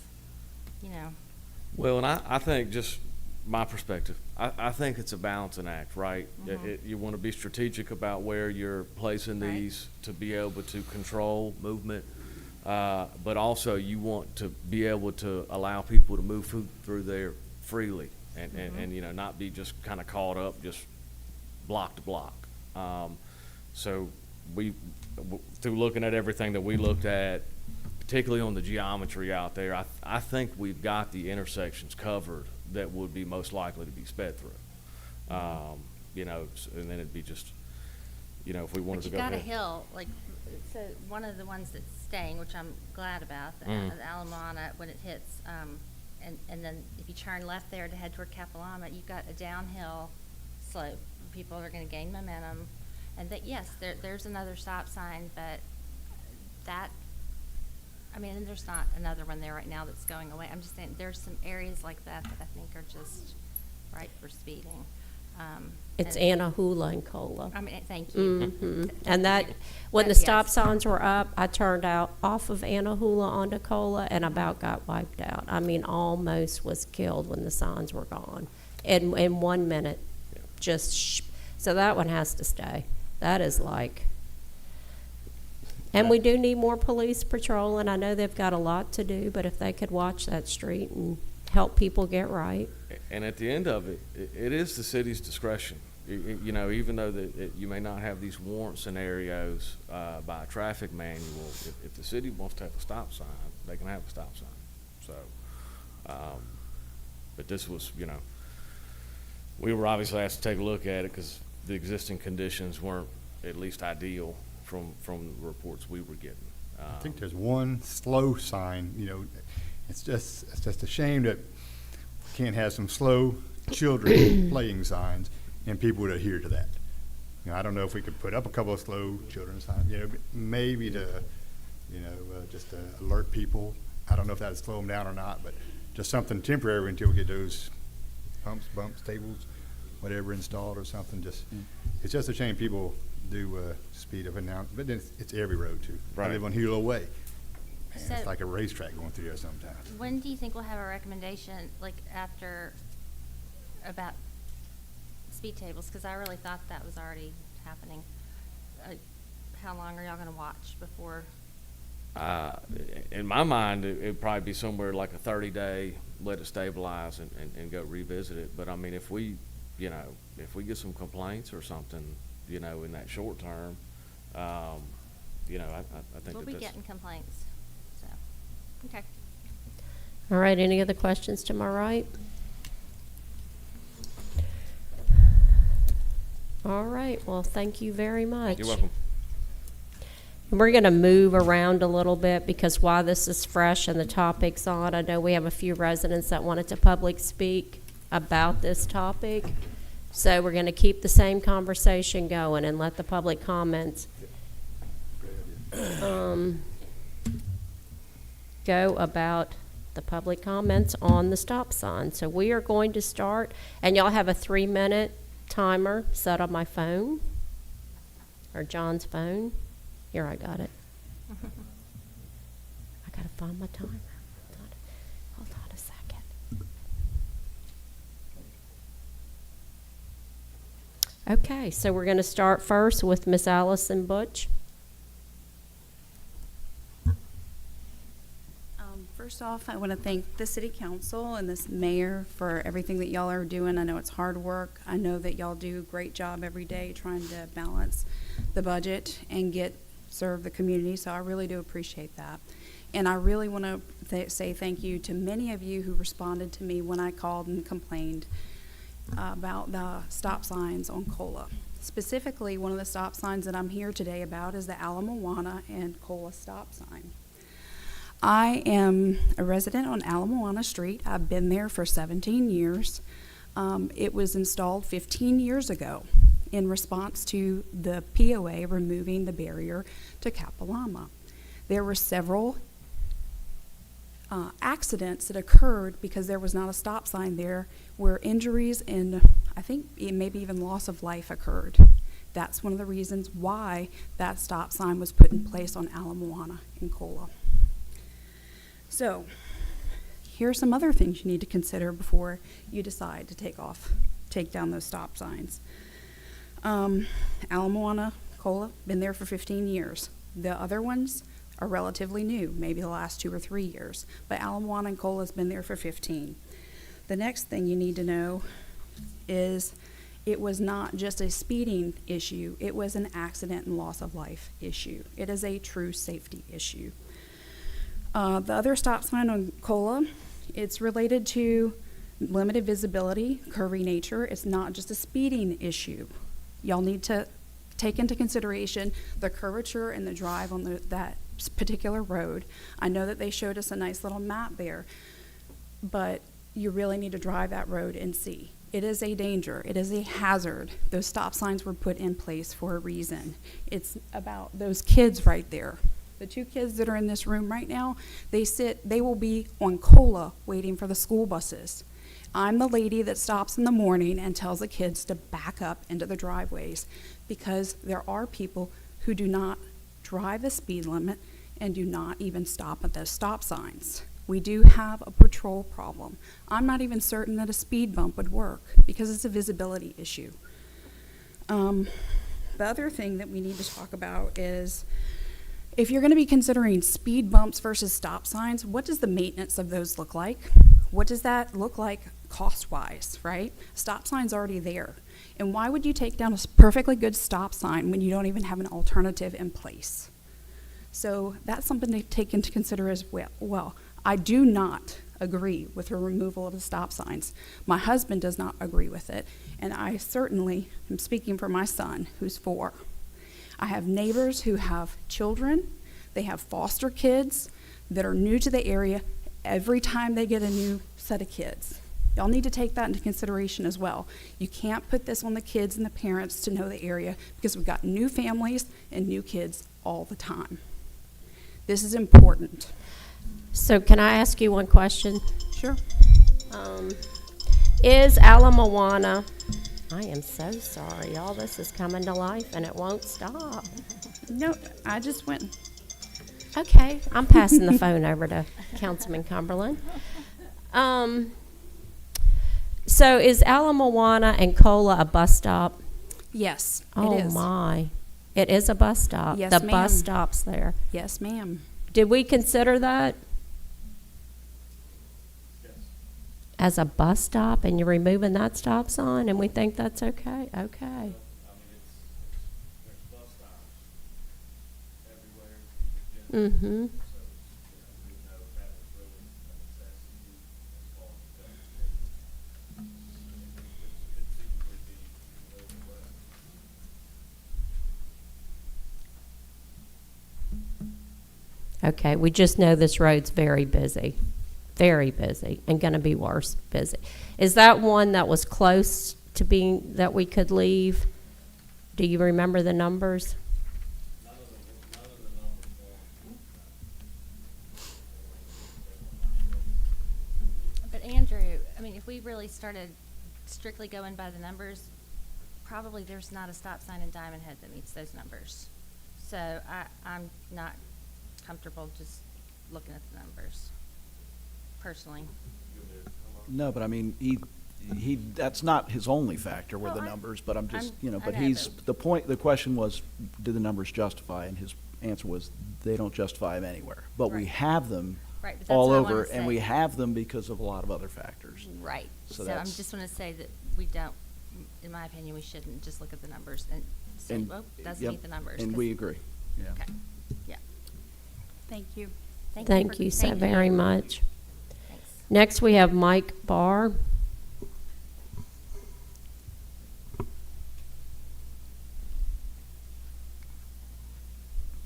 Well, and I think, just my perspective, I think it's a balancing act, right? Mhm. You want to be strategic about where you're placing Right. these to be able to control movement, but also you want to be able to allow people to move through there freely and not be just kind of caught up just block to block. So through looking at everything that we looked at, particularly on the geometry out there, I think we've got the intersections covered that would be most likely to be sped through. And then it'd be just, if we wanted But to you've go got a ahead. hill, like, so one of the ones that's staying, which I'm glad about, the Alamana, when it hits, and then if you turn left there to head toward Capilama, you've got a downhill slope. People are gonna gain momentum, and that, yes, there's another stop sign, but and there's not another one there right now that's going away. I'm just saying, there's some areas like that I think are just ripe for speeding. It's and- Anahula and Cola. I mean, thank you. Mhm. And that, when the Yes. stop signs were up, I turned out off of Anahula onto Cola and about got wiped out. I mean, almost was killed when the signs were gone. In 1 minute, Yeah. so that one has to stay. That is like, and we do need more police patrol, and I know they've got a lot to do, but if they could watch that street and help people get right. And at the end of it, it is the city's discretion. Even though you may not have these warrant scenarios by a traffic manual, if the city wants to have a stop sign, they can have a stop sign. So, but this was, we were obviously asked to take a look at it because the existing conditions weren't at least ideal from the reports we were getting. I think there's one slow sign, it's just a shame that we can't have some slow children playing signs and people would adhere to that. You know, I don't know if we could put up a couple of slow children's signs, you know, maybe to, you know, just to alert people. I don't know if that'd slow them down or not, but just something temporary until we get those humps, bumps, tables, whatever installed or something. Just, it's just a shame people do speed up and down, but then it's every road too. I Right. live on Hilo Way. Man, So- it's like a racetrack going through there sometimes. When do you think we'll have a recommendation, like after, about speed tables? Because I really thought that was already happening. How long are y'all gonna watch before? In my mind, it'd probably be somewhere like a 30-day, let it stabilize and go revisit it. But I mean, if we, you know, if we get some complaints or something, you know, in that short term, you know, I think We'll that be that's. getting complaints, so, okay. All right, any other questions to my right? All right, well, thank you very much. You're welcome. And we're going to move around a little bit because while this is fresh and the topic's on, I know we have a few residents that wanted to public speak about this topic. So we're going to keep the same conversation going and let the public comments go about the public comments on the stop sign. So we are going to start, and y'all have a 3-minute timer set on my phone or John's phone. Here, I got it. I gotta find my timer. Hold on a second. Okay, so we're gonna start first with Miss Allison Butch. First off, I want to thank the city council and this mayor for everything that y'all are doing. I know it's hard work. I know that y'all do a great job every day trying to balance the budget and serve the community, so I really do appreciate that. And I really want to say thank you to many of you who responded to me when I called and complained about the stop signs on Cola. Specifically, one of the stop signs that I'm here today about is the Ala Moana and Cola stop sign. I am a resident on Ala Moana Street. I've been there for 17 years. It was installed 15 years ago in response to the POA removing the barrier to Kapalama. There were several accidents that occurred because there was not a stop sign there where injuries and I think maybe even loss of life occurred. That's one of the reasons why that stop sign was put in place on Ala Moana in Cola. So, here are some other things you need to consider before you decide to take down those stop signs. Ala Moana, Cola, been there for 15 years. The other ones are relatively new, maybe the last 2 or 3 years, but Ala Moana and Cola has been there for 15. The next thing you need to know is it was not just a speeding issue, it was an accident and loss of life issue. It is a true safety issue. The other stop sign on Cola, it's related to limited visibility, curvy nature. It's not just a speeding issue. Y'all need to take into consideration the curvature and the drive on that particular road. I know that they showed us a nice little map there, but you really need to drive that road and see. It is a danger. It is a hazard. Those stop signs were put in place for a reason. It's about those kids right there. The 2 kids that are in this room right now, they will be on Cola waiting for the school buses. I'm the lady that stops in the morning and tells the kids to back up into the driveways because there are people who do not drive the speed limit and do not even stop at those stop signs. We do have a patrol problem. I'm not even certain that a speed bump would work because it's a visibility issue. The other thing that we need to talk about is if you're going to be considering speed bumps versus stop signs, what does the maintenance of those look like? What does that look like cost-wise, right? Stop sign's already there. And why would you take down a perfectly good stop sign when you don't even have an alternative in place? So that's something to take into consideration as well. I do not agree with the removal of the stop signs. My husband does not agree with it, and I certainly am speaking for my son, who's 4. I have neighbors who have children. They have foster kids that are new to the area every time they get a new set of kids. Y'all need to take that into consideration as well. You can't put this on the kids and the parents to know the area because we've got new families and new kids all the time. This is important. So can I ask you one question? Sure. Is Ala Moana, I am so sorry, all this is coming to life and it won't stop. No, I just went. Okay, I'm passing the phone over to Councilman Cumberland. So is Ala Moana and Cola a bus stop? Yes, it Oh is. my, it is a bus stop. Yes, The bus ma'am. stops there. Yes, ma'am. Did we consider that? As a bus stop, and you're removing that stop sign, and we think that's okay? Okay. Mm-hmm. Okay, we just know this road's very busy, and gonna be worse busy. Is that one that was close to being, that we could leave? Do you remember the numbers? But Andrew, I mean, if we really started strictly going by the numbers, probably there's not a stop sign in Diamond Head that meets those numbers. So I'm not comfortable just looking at the numbers, personally. No, but I mean, that's not his only factor were Oh, the I- numbers, but I'm just, I but know, he's, but- the question was, do the numbers justify? And his answer was, they don't justify them anywhere. But we Right. have them Right, but that's all what I over, wanna and we say. have them because of a lot of other factors. Right. So So I'm that's- just want to say that we don't, in my opinion, we shouldn't just look at the numbers and say, And- well, doesn't yep, meet the numbers. And 'cause- we agree, yeah. Okay, yeah. Thank you. Thank you so thank very much. Thanks. Next, we have Mike Barr.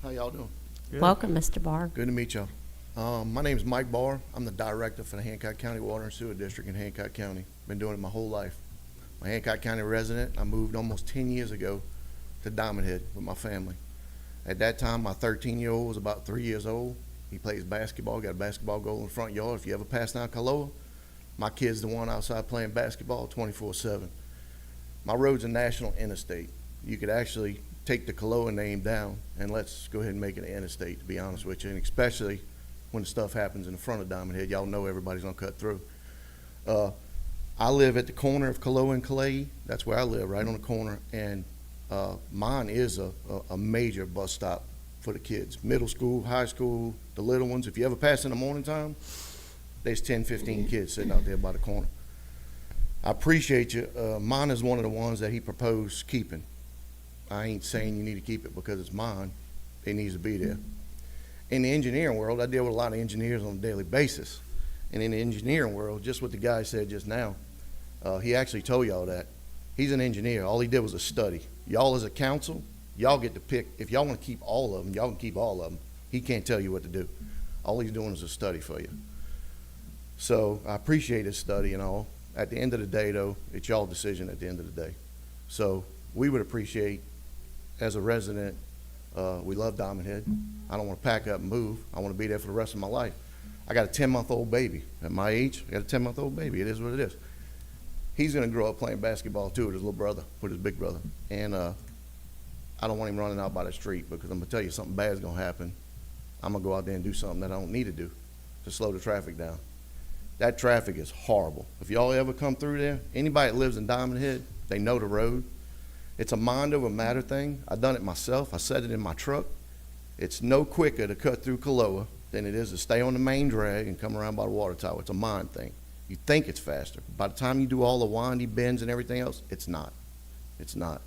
How y'all doing? Welcome, Mr. Barr. Good to meet y'all. My name's Mike Barr. I'm the director for the Hancock County Water and Sewer District in Hancock County. Been doing it my whole life. I'm a Hancock County resident. I moved almost 10 years ago to Diamond Head with my family. At that time, my 13-year-old was about 3 years old. He plays basketball, got a basketball goal in the front yard. If you ever pass down Kaloa, my kid's the one outside playing basketball 24/7. My road's a national interstate. You could actually take the Kaloa name down and let's go ahead and make it an interstate, to be honest with you, and especially when the stuff happens in the front of Diamond Head. Y'all know everybody's gonna cut through. I live at the corner of Kaloa and Calais. That's where I live, right on the corner, and mine is a major bus stop for the kids. Middle school, high school, the little ones. If you ever pass in the morning time, there's 10, 15 kids sitting out there by the corner. I appreciate you. Mine is one of the ones that he proposed keeping. I ain't saying you need to keep it because it's mine. It needs to be there. In the engineering world, I deal with a lot of engineers on a daily basis. And in the engineering world, just what the guy said just now, he actually told y'all that. He's an engineer. All he did was a study. Y'all as a council, y'all get to pick. If y'all want to keep all of them, y'all can keep all of them. He can't tell you what to do. All he's doing is a study for you. So I appreciate his study and all. At the end of the day, though, it's y'all decision at the end of the day. So we would appreciate, as a resident, we love Diamond Head. I don't want to pack up and move. I want to be there for the rest of my life. I got a 10-month-old baby. At my age, I got a 10-month-old baby. It is what it is. He's going to grow up playing basketball, too, with his little brother, with his big brother. And I don't want him running out by the street because I'm going to tell you something bad is going to happen. I'm going to go out there and do something that I don't need to do to slow the traffic down. That traffic is horrible. If y'all ever come through there, anybody that lives in Diamond Head, they know the road. It's a mind over matter thing. I done it myself. I set it in my truck. It's no quicker to cut through Kaloa than it is to stay on the main drag and come around by the water tower. It's a mind thing. You think it's faster. By the time you do all the windy bends and everything else, it's not. It's not.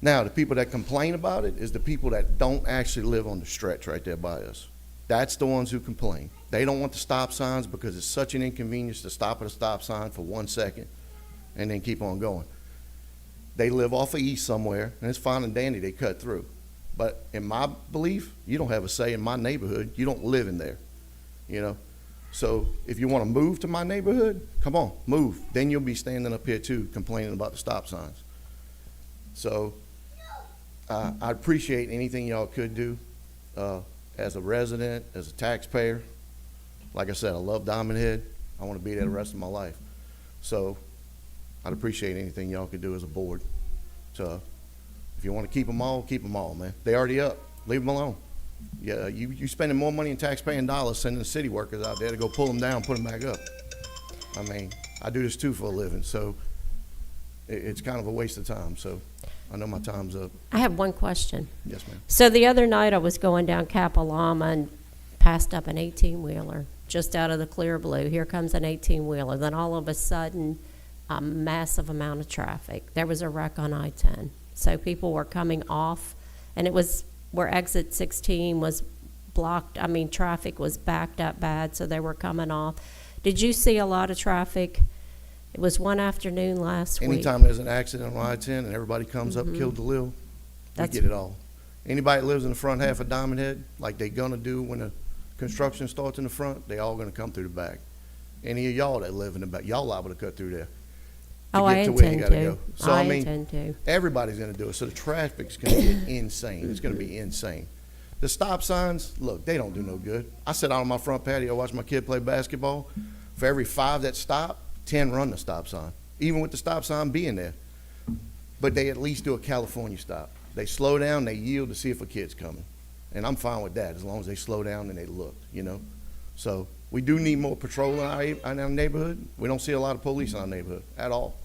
Now, the people that complain about it is the people that don't actually live on the stretch right there by us. That's the ones who complain. They don't want the stop signs because it's such an inconvenience to stop at a stop sign for 1 second and then keep on going. They live off of East somewhere, and it's fine and dandy, they cut through. But in my belief, you don't have a say in my neighborhood. You don't live in there, you know. So if you want to move to my neighborhood, come on, move. Then you'll be standing up here too, complaining about the stop signs. So I appreciate anything y'all could do as a resident, as a taxpayer. Like I said, I love Diamond Head. I want to be there the rest of my life. So I'd appreciate anything y'all could do as a board. So if you want to keep them all, man. They already up. Leave them alone. Yeah, you spending more money in taxpaying dollars sending the city workers out there to go pull them down, put them back up. I mean, I do this too for a living, so it's kind of a waste of time. So I know my time's up. I have one question. Yes, ma'am. So the other night I was going down Capilama and passed up an 18-wheeler just out of the clear blue. Here comes an 18-wheeler. Then all of a sudden, a massive amount of traffic. There was a wreck on I-10. So people were coming off, and it was where exit 16 was blocked. I mean, traffic was backed up bad, so they were coming off. Did you see a lot of traffic? It was one afternoon last week. Anytime there's an accident on I-10 and everybody comes up, killed the lil, we That's- get it all. Anybody that lives in the front half of Diamond Head, like they gonna do when the construction starts in the front, they all gonna come through the back. Any of y'all that live in the back, y'all liable to cut through there. Oh, I get to where you intend gotta to. go. So, I I mean, intend to. everybody's gonna do it, so the traffic's gonna get insane. It's gonna be insane. The stop signs, look, they don't do no good. I sit out on my front patio, watch my kid play basketball. For every 5 that stop, 10 run the stop sign, even with the stop sign being there. But they at least do a California stop. They slow down, they yield to see if a kid's coming. And I'm fine with that, as long as they slow down and they look, you know? So we do need more patrol in our neighborhood. We don't see a lot of police in our neighborhood at all.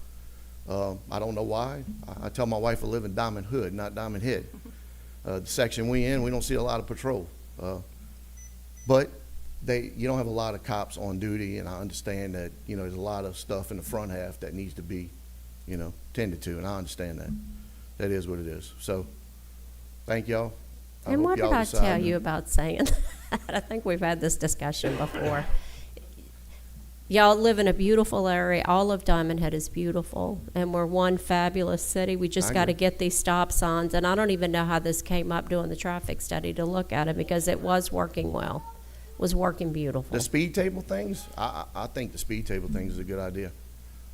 I don't know why. I tell my wife I live in Diamond Hood, not Diamond Head. The section we in, we don't see a lot of patrol. But you don't have a lot of cops on duty, and I understand that, you know, there's a lot of stuff in the front half that needs to be, you know, tended to, and I understand that. That is what it is. So, thank y'all. I And hope what did y'all I decide tell to- you about saying that? I think we've had this discussion before. Y'all live in a beautiful area. All of Diamond Head is beautiful, and we're one fabulous city. We just I got to agree. get these stop signs, and I don't even know how this came up doing the traffic study to look at it, because it was working well. It was working beautiful. The speed table things, I think the speed table things is a good idea.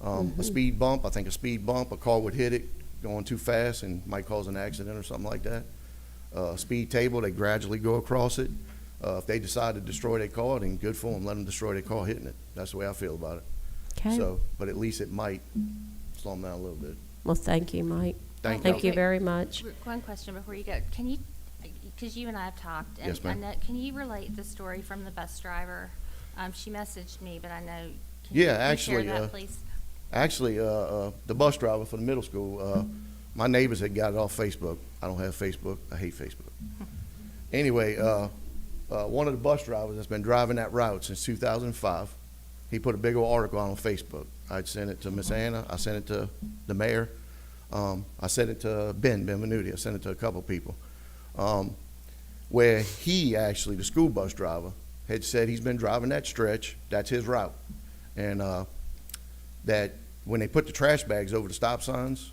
Mm-hmm. A speed bump, I think a speed bump, a car would hit it going too fast and might cause an accident or something like that. Speed table, they gradually go across it. If they decide to destroy their car, then good for them, let them destroy their car hitting it. That's the way I feel about it. Okay. So, but at least it might slow them down a little bit. Well, thank you, Mike. Thank Thank y'all. you very much. One question before you go. Can you, because you and I have talked. Yes, I ma'am. know, can you relate the story from the bus driver? She messaged me, but I know. Can Yeah, you actually, share that, please? Actually, the bus driver for the middle school, my neighbors had got it off Facebook. I don't have Facebook. I hate Facebook. Anyway, one of the bus drivers that's been driving that route since 2005, he put a big old article out on Facebook. I'd sent it to Miss Anna. I sent it to the mayor. I sent it to Ben Benvenuti. I sent it to a couple people. Where he actually, the school bus driver, had said he's been driving that stretch. That's his route. And that when they put the trash bags over the stop signs,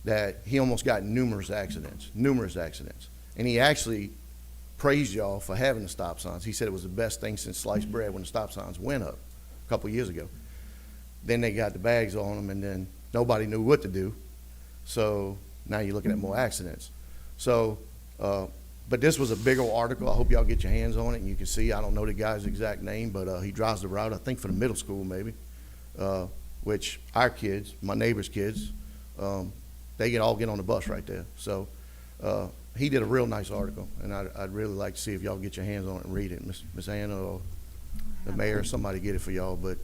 that he almost got numerous accidents. And he actually praised y'all for having the stop signs. He said it was the best thing since sliced bread when the stop signs went up a couple years ago. Then they got the bags on them, and then nobody knew what to do. So now you're looking at more accidents. So, but this was a big old article. I hope y'all get your hands on it, and you can see, I don't know the guy's exact name, but he drives the route, I think for the middle school maybe, which our kids, my neighbor's kids, they all get on the bus right there. So he did a real nice article, and I'd really like to see if y'all get your hands on it and read it. Miss Anna or the mayor or somebody get it for y'all, but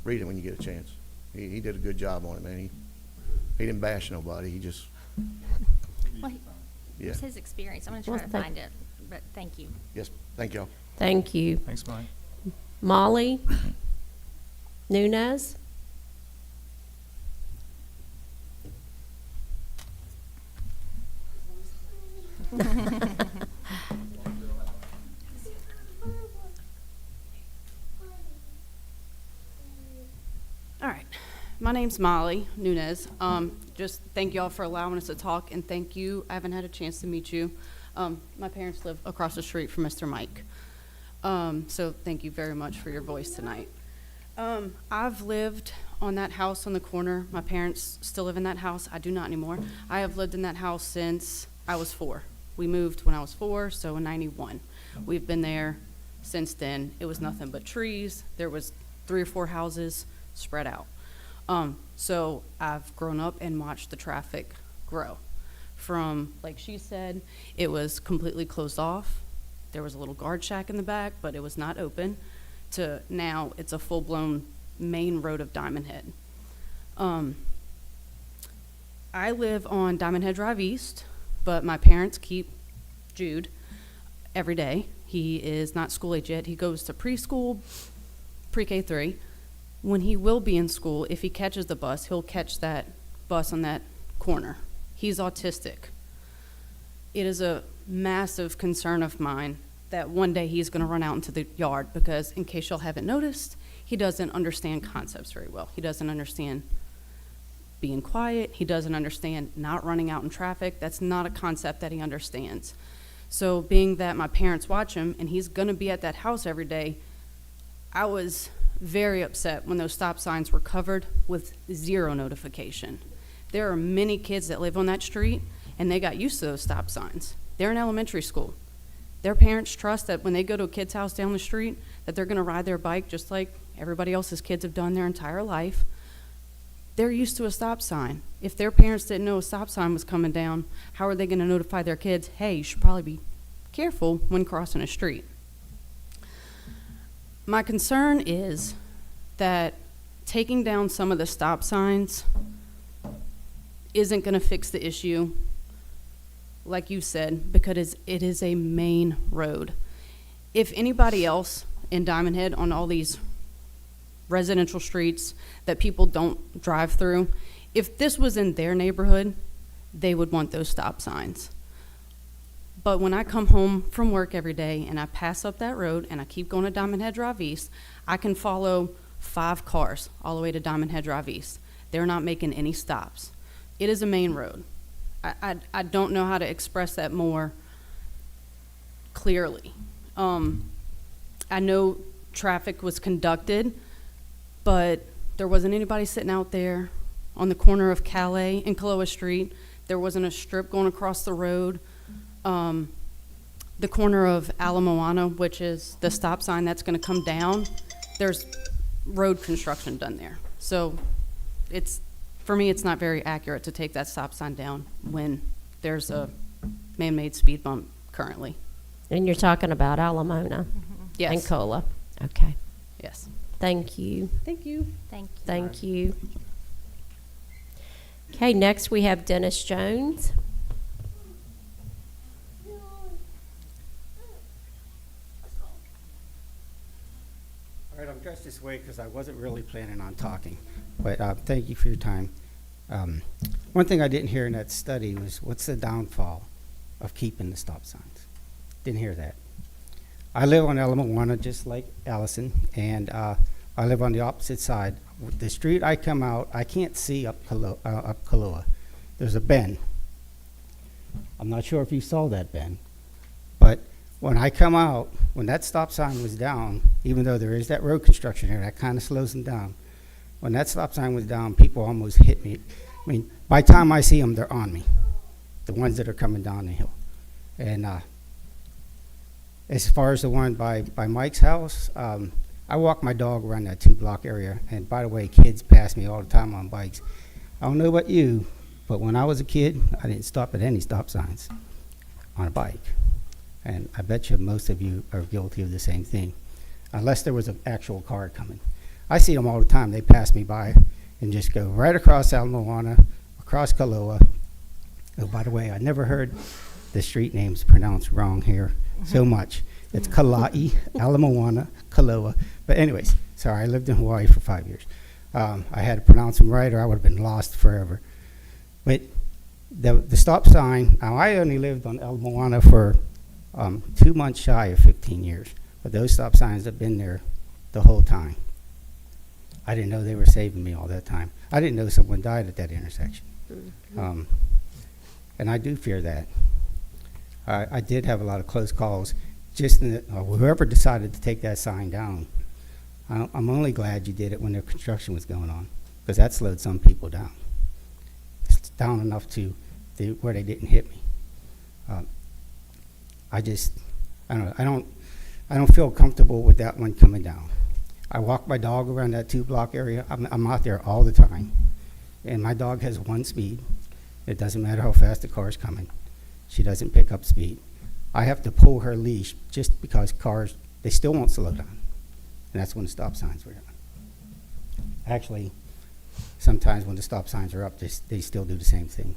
read it when you get a chance. He did a good job on it, man. He didn't bash nobody. He just, Well, yeah. It's his experience. I'm going to Well, try to thank- find it, but thank you. Yes, thank y'all. Thank you. Thanks, Mike. Molly Nunez? All right. My name's Molly Nunez. Just thank y'all for allowing us to talk, and thank you. I haven't had a chance to meet you. My parents live across the street from Mr. Mike. So thank you very much for your voice tonight. I've lived on that house on the corner. My parents still live in that house. I do not anymore. I have lived in that house since I was 4. We moved when I was 4, so in 91. We've been there since then. It was nothing but trees. There was 3 or 4 houses spread out. So I've grown up and watched the traffic grow. From, like she said, it was completely closed off. There was a little guard shack in the back, but it was not open, to now it's a full-blown main road of Diamond Head. I live on Diamond Head Drive East, but my parents keep Jude every day. He is not school age yet. He goes to preschool, pre-K 3. When he will be in school, if he catches the bus, he'll catch that bus on that corner. He's autistic. It is a massive concern of mine that one day he's going to run out into the yard because, in case y'all haven't noticed, he doesn't understand concepts very well. He doesn't understand being quiet. He doesn't understand not running out in traffic. That's not a concept that he understands. So being that my parents watch him and he's going to be at that house every day, I was very upset when those stop signs were covered with 0 notification. There are many kids that live on that street and they got used to those stop signs. They're in elementary school. Their parents trust that when they go to a kid's house down the street that they're going to ride their bike just like everybody else's kids have done their entire life. They're used to a stop sign. If their parents didn't know a stop sign was coming down, how are they going to notify their kids, hey, you should probably be careful when crossing a street? My concern is that taking down some of the stop signs isn't going to fix the issue, like you said, because it is a main road. If anybody else in Diamond Head on all these residential streets that people don't drive through, if this was in their neighborhood, they would want those stop signs. But when I come home from work every day and I pass up that road and I keep going to Diamond Head Drive East, I can follow 5 cars all the way to Diamond Head Drive East. They're not making any stops. It is a main road. I don't know how to express that more clearly. I know traffic was conducted, but there wasn't anybody sitting out there on the corner of Calais and Kaloa Street. There wasn't a strip going across the road. The corner of Ala Moana, which is the stop sign that's going to come down, there's road construction done there. So for me, it's not very accurate to take that stop sign down when there's a man-made speed bump currently. And you're talking about Alamona Yes. and Cola. Okay. Yes. Thank you. Thank you. Thank you. Thank you. Okay, next we have Dennis Jones. All right, I'm dressed this way because I wasn't really planning on talking, but thank you for your time. One thing I didn't hear in that study was what's the downfall of keeping the stop signs? Didn't hear that. I live on Ala Moana just like Allison, and I live on the opposite side. The street I come out, I can't see up Kaloa. There's a bend. I'm not sure if you saw that bend, but when I come out, when that stop sign was down, even though there is that road construction there, that kind of slows them down. When that stop sign was down, people almost hit me. I mean, by the time I see them, they're on me, the ones that are coming down the hill. And as far as the one by Mike's house, I walk my dog around that 2-block area. And by the way, kids pass me all the time on bikes. I don't know about you, but when I was a kid, I didn't stop at any stop signs on a bike. And I bet you most of you are guilty of the same thing, unless there was an actual car coming. I see them all the time. They pass me by and just go right across Ala Moana, across Kaloa. Oh, by the way, I never heard the street names pronounced wrong here so much. It's Kalai, Ala Moana, Kaloa. But anyways, sorry, I lived in Hawaii for 5 years. I had to pronounce them right or I would have been lost forever. But the stop sign, now I only lived on Ala Moana for 2 months shy of 15 years. But those stop signs have been there the whole time. I didn't know they were saving me all that time. I didn't know someone died at that intersection. And I do fear that. I did have a lot of close calls just whoever decided to take that sign down, I'm only glad you did it when the construction was going on, because that slowed some people down. It's down enough to where they didn't hit me. I don't feel comfortable with that one coming down. I walk my dog around that 2-block area. I'm out there all the time, and my dog has 1 speed. It doesn't matter how fast the car's coming. She doesn't pick up speed. I have to pull her leash just because cars, they still won't slow down. And that's when the stop signs were up. Actually, sometimes when the stop signs are up, they still do the same thing.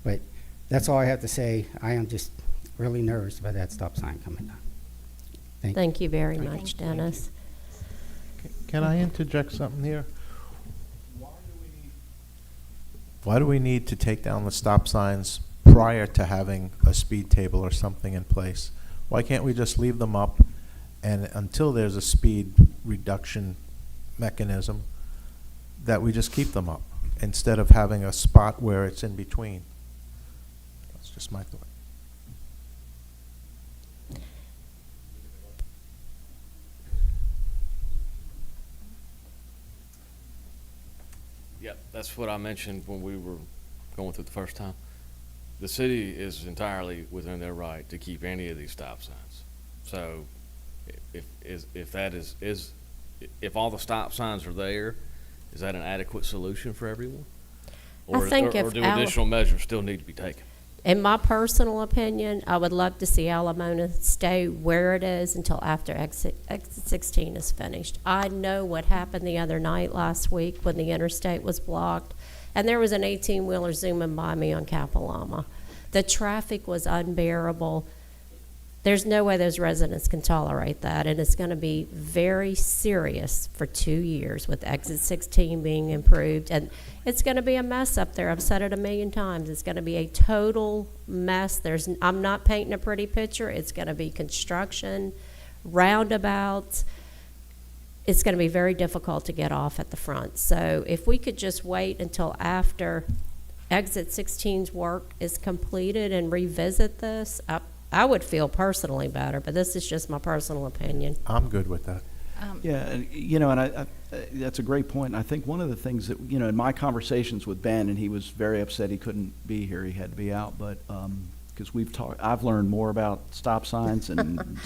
But that's all I have to say. I am just really nervous about that stop sign coming down. Thank you very Thank much, you. Dennis. Can I interject something here? Why do we need to take down the stop signs prior to having a speed table or something in place? Why can't we just leave them up, and until there's a speed reduction mechanism, that we just keep them up instead of having a spot where it's in between? That's just my thought. Yep, that's what I mentioned when we were going through the first time. The city is entirely within their right to keep any of these stop signs. So if all the stop signs are there, is that an adequate solution for everyone? Or think or if do additional measures still need to be taken? In my personal opinion, I would love to see Alamona stay where it is until after exit 16 is finished. I know what happened the other night last week when the interstate was blocked, and there was an 18-wheeler zooming by me on Capilama. The traffic was unbearable. There's no way those residents can tolerate that, and it's going to be very serious for 2 years with exit 16 being improved, and it's going to be a mess up there. I've said it a million times. It's going to be a total mess. I'm not painting a pretty picture. It's going to be construction, roundabouts. It's going to be very difficult to get off at the front. So if we could just wait until after exit 16's work is completed and revisit this, I would feel personally better, but this is just my personal opinion. I'm good with that. Yeah, and, I that's a great point. And I think one of the things that, in my conversations with Ben, and he was very upset he couldn't be here, he had to be out, but because I've learned more about stop signs, and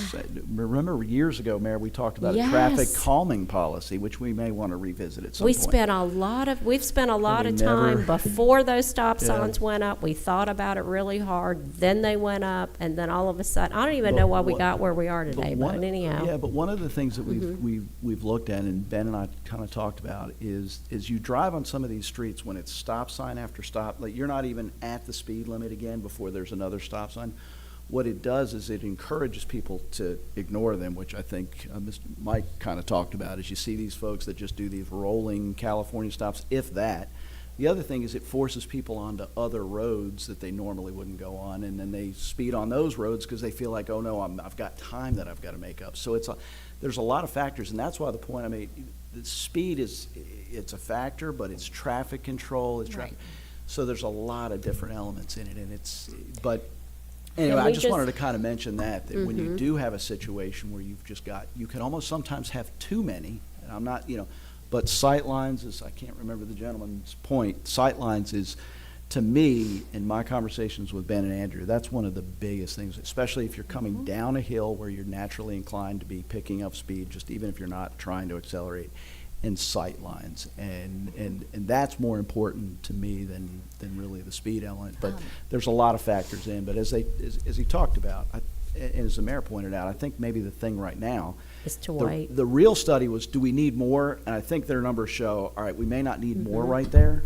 remember years ago, Mayor, we talked about a traffic Yes. calming policy, which we may want to revisit at some We've point. spent a lot of time before those stop signs went up. We thought about it really hard. Then they went up, and then all of a sudden, I don't even know why we got where we are today. But anyhow, Yeah, but one of the things that we've looked at, and Ben and I kind of talked about, is you drive on some of these streets when it's stop sign after stop, like you're not even at the speed limit again before there's another stop sign. What it does is it encourages people to ignore them, which I think Mr. Mike kind of talked about, is you see these folks that just do these rolling California stops, if that. The other thing is it forces people onto other roads that they normally wouldn't go on, and then they speed on those roads because they feel like, oh no, I've got time that I've got to make up. So there's a lot of factors, and that's why the point I made, the speed it's a factor, but it's traffic control, it's traffic. Right. So there's a lot of different elements in it, but anyway, And I we just just- wanted to kind of mention that when you do have a situation where you can almost sometimes have too many, and I'm not, but sight lines is, I can't remember the gentleman's point, sight lines is, to me, in my conversations with Ben and Andrew, that's one of the biggest things, especially if you're coming down a hill where you're naturally inclined to be picking up speed, just even if you're not trying to accelerate, and sight lines. And that's more important to me than really the speed element. But there's a lot of factors in. But as he talked about, and as the mayor pointed out, I think maybe the thing right now, is to wait. the real study was, do we need more? And I think their numbers show, all right, we may not need more right there,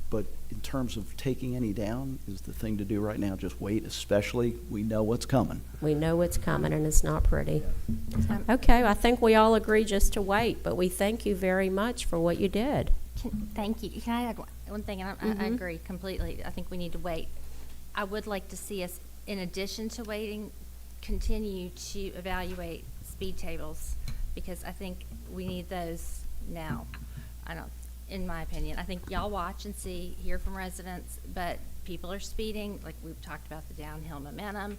but in terms of taking any down, is the thing to do right now just wait, especially we know what's coming. We know what's coming, and it's not pretty. Um, Okay, I think we all agree just to wait, but we thank you very much for what you did. Thank you. Can I add one thing? And I agree completely. I think we need to wait. I would like to see us, in addition to waiting, continue to evaluate speed tables, because I think we need those now. In my opinion, I think y'all watch and see, hear from residents, but people are speeding, like we've talked about the downhill momentum.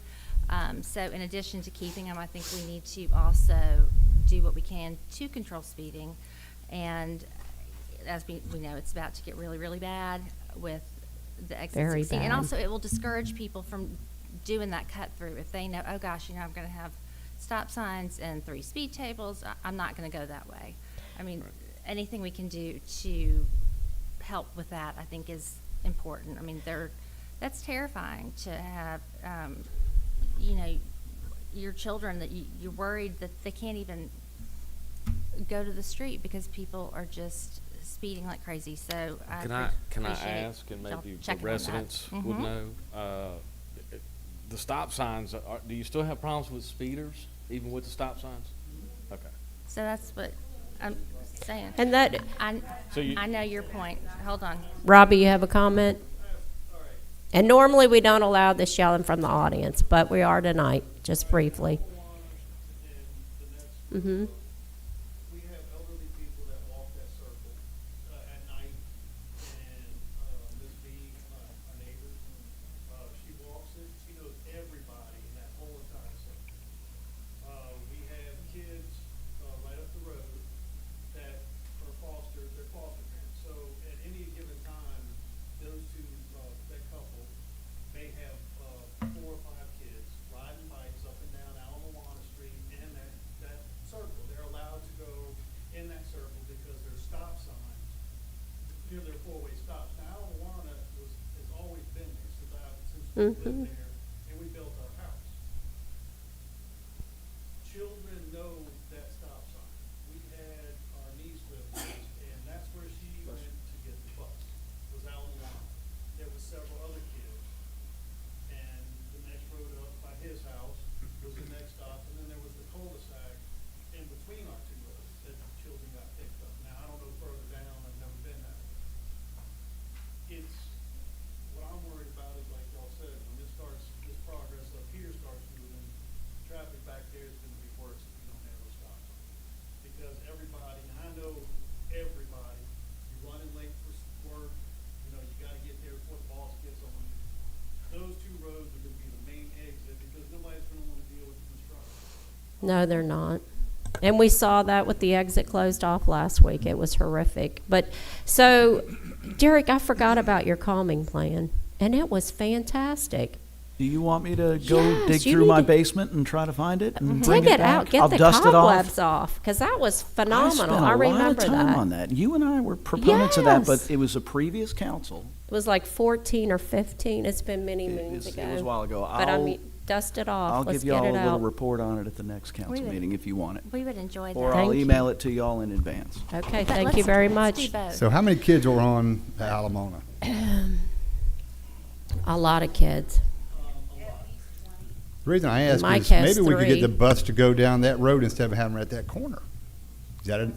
So in addition to keeping them, I think we need to also do what we can to control speeding. And as we know, it's about to get really, really bad with the exit Very 16. And bad. also, it will discourage people from doing that cut through. If they know, oh gosh, I'm going to have stop signs and 3 speed tables, I'm not going to go that way. I mean, anything we can do to help with that, I think, is important. I mean, that's terrifying to have, your children that you're worried that they can't even go to the street because people are just speeding like crazy. So Can I ask, and y'all maybe the checking on that. residents would Mhm. know, the stop signs, do you still have problems with speeders, even with the stop signs? Okay. So that's what I'm saying. And that, I know your point. Hold on. Robbie, you have a comment? And normally we don't allow this yelling from the audience, but we are tonight, just briefly. Mm-hmm. We have elderly people that walk that circle at night, and Ms. B, our neighbor, she walks it. She knows everybody in that whole entire circle. We have kids right up the road that are they're foster parents. So at any given time, those two, that couple, may have 4 or 5 kids riding bikes up and down Alamoana Street and that circle. They're allowed to go in that circle because there's stop signs. There are 4-way stops. Now, Alamoana has always been there since we lived there and we built our house. Children know that stop sign. We had our niece with us, and that's where she went to get the bus, was Alamoana. There was several other kids, and the next road up by his house was the next stop, and then there was the cul-de-sac in between our 2 roads that the children got picked up. Now, I don't know further down, I've never been that way. What I'm worried about is, like y'all said, when this progress up here starts moving, traffic back there is gonna be worse if we don't have those stop signs. Because everybody, and I know everybody, you're running late for work, you gotta get there before the boss gets on you. Those 2 roads are gonna be the main exit because nobody's gonna wanna deal with the construction. No, they're not. And we saw that with the exit closed off last week. It was horrific. But, so, Derek, I forgot about your calming plan, and it was fantastic. Do you want me to go Yes, dig you through need my to- basement and try to find it and bring Dig it back? out, get I'll the dust it cobwebs off. off, because that was I phenomenal. spent I a lot remember of time that. on that. You and I were proponents of that, Yes. but it was a previous council. It was like 14 or 15. It's been many moons ago. It was a while ago. But I mean, dust it off. I'll Let's give y'all get a it little out. report on it at the next council would- meeting if you want it. We would enjoy that. Or I'll Thank you. email it to y'all in advance. Okay, But thank you let's- very let's do much. both. So how many kids were on the Alamona? A lot of kids. The reason I ask Mike is has maybe we could get 3. the bus to go down that road instead of having it at that corner. Is that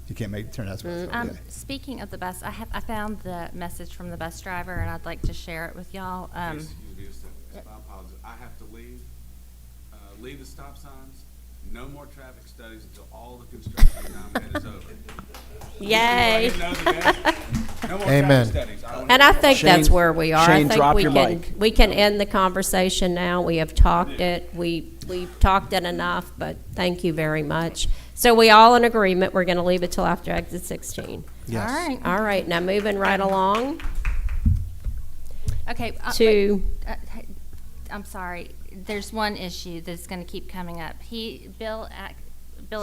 you can't make the turn, that's what I thought, okay. Speaking of the bus, I found the message from the bus driver, and I'd like to share it with y'all. I apologize. I have to leave the stop signs, no more traffic studies until all the construction down there is over. Yay. No more Amen. traffic studies. I want And I think Shane- that's where we are. Shane, I think drop we your can mic. we can end the conversation now. We have talked it. We've talked it enough, but thank you very much. So we all in agreement, we're going to leave it till after exit 16. Yes. All right. All right, now moving right along Okay. to, Hey, I'm sorry. There's one issue that's going to keep coming up. Bill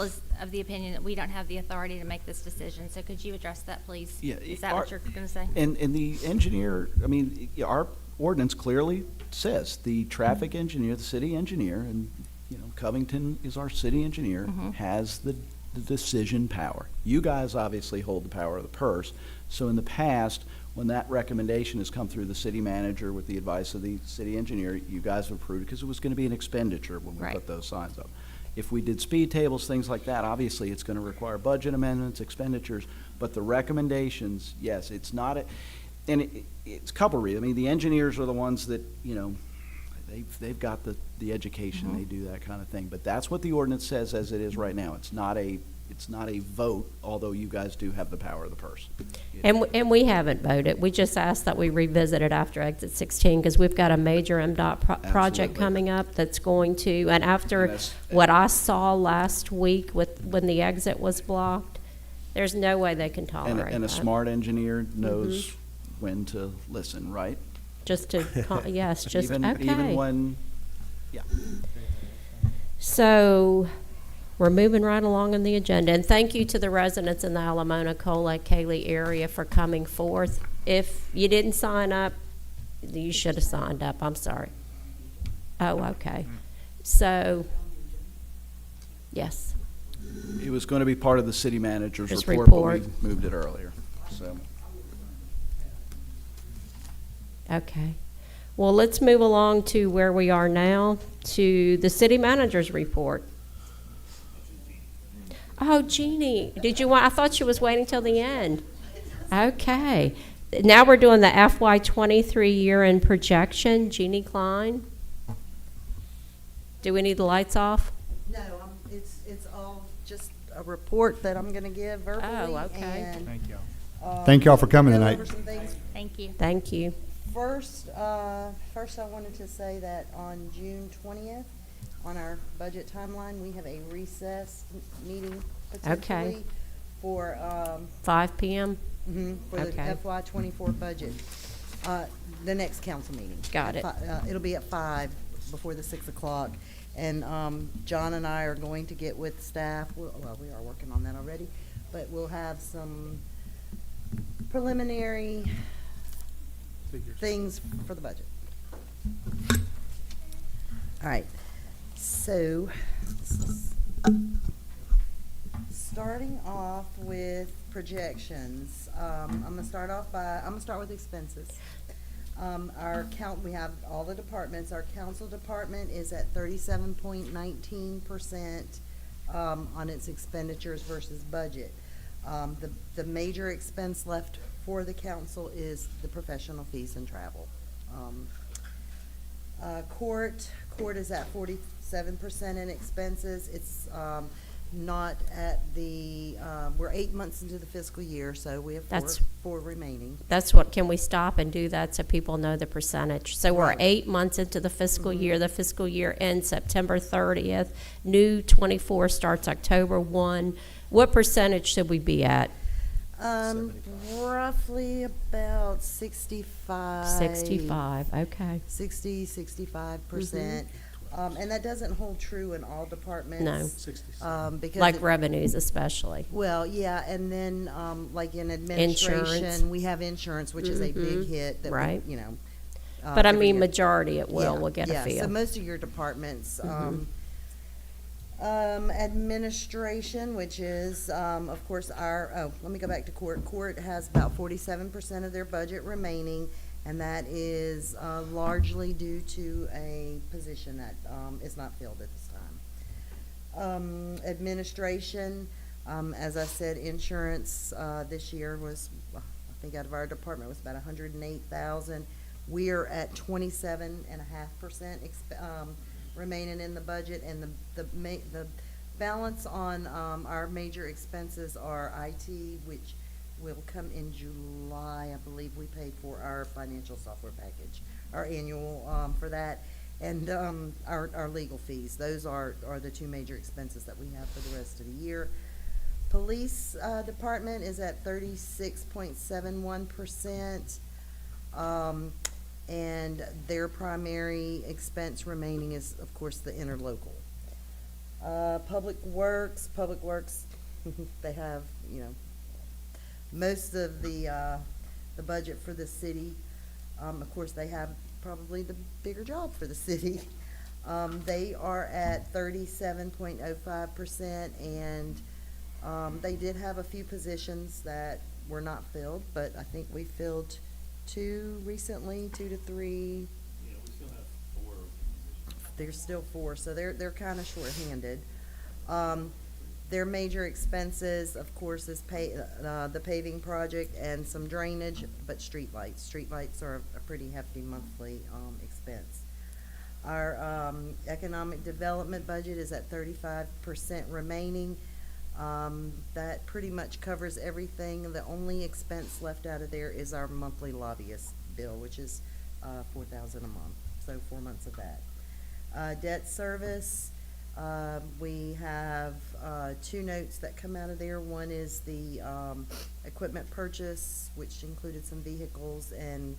is of the opinion that we don't have the authority to make this decision. So could you address that, please? Yeah, Is that what you're going to say? And the engineer, I mean, our ordinance clearly says the traffic engineer, the city engineer, and, Covington is our city engineer, has the decision power. You guys obviously hold the power of the purse. So in the past, when that recommendation has come through the city manager with the advice of the city engineer, you guys have approved it because it was going to be an expenditure when we Right. put those signs up. If we did speed tables, things like that, obviously it's going to require budget amendments, expenditures, but the recommendations, yes, it's not it's a couple reasons. I mean, the engineers are the ones that, they've got the education, they do that kind of thing. But that's what the ordinance says as it is right now. It's not a it's not a vote, although you guys do have the power of the purse. And we haven't voted. We just asked that we revisit it after Exit 16 because we've got a major MDOT project Absolutely. coming up that's going to, and after Yes. what I saw last week with, when the exit was blocked, there's no way they can And, tolerate and a that. smart engineer knows when to listen, right? Just to, yes, just, Even okay. when, yeah. So, we're moving right along on the agenda, and thank you to the residents in the Alamona, Coal Lake, Cayley area for coming forth. If you didn't sign up, you should have signed up, I'm sorry. Oh, okay. So, yes, It was going to be part of the city manager's Just report, but we report. moved it earlier, so. okay. Well, let's move along to where we are now, to the city manager's report. Oh, Jeannie, did you want, I thought she was waiting till the end. Okay. Now we're doing the FY '23 year-end projection. Jeannie Klein. Do we need the lights off? No, it's all just a report that I'm gonna give verbally. Oh, okay. and, Thank y'all. Thank y'all for coming go tonight. over some things. Thank you. Thank you. First, I wanted to say that on June 20th, on our budget timeline, we have a recess meeting potentially for, 5 p.m.? for the Okay. FY '24 budget, the next council meeting. Got it. It'll be at 5 before the 6 o'clock. And John and I are going to get with staff, well, we are working on that already, but we'll have some preliminary things for the budget. All right, so, starting off with projections, I'm gonna start with expenses. We have all the departments. Our council department is at 37.19%, on its expenditures versus budget. The major expense left for the council is the professional fees and travel. Court is at 47% in expenses. It's, not at the, we're 8 months into the fiscal year, so we have That's- four remaining. That's what, can we stop and do that so people know the percentage? So we're Right. 8 months into the fiscal year. The fiscal year ends September 30th. New '24 starts October 1. What percentage should we be at? Roughly about 65. 65, okay. 65%. And that doesn't hold true in all departments. No. Because Like it- revenues especially. Well, yeah, and then, like in administration, we have insurance, which is a big Mhm. hit that Right. we, you know. But I every mean, year. majority it will, Yeah, we'll get a yeah, so feel. most of your departments, Mhm. administration, which is, of course, let me go back to court. Court has about 47% of their budget remaining, and that is largely due to a position that is not filled at this time. Administration, as I said, insurance this year was, I think out of our department, was about 108,000. We are at 27.5% remaining in the budget, and the balance on our major expenses are IT, which will come in July. I believe we pay for our financial software package, our annual for that, and our legal fees. Those are the two major expenses that we have for the rest of the year. Police department is at 36.71%. And their primary expense remaining is, of course, the interlocal. Public Works, they have, most of the budget for the city. Of course, they have probably the bigger job for the city. They are at 37.05%, and they did have a few positions that were not filled, but I think we filled 2 recently, 2 to 3. Yeah, we still have 4. There's still 4, so they're kind of shorthanded. Their major expenses, of course, is the paving project and some drainage, but streetlights. Streetlights are a pretty hefty monthly expense. Our economic development budget is at 35% remaining. That pretty much covers everything. The only expense left out of there is our monthly lobbyist bill, which is $4,000 a month, so 4 months of that. Debt service, we have 2 notes that come out of there. One is the equipment purchase, which included some vehicles and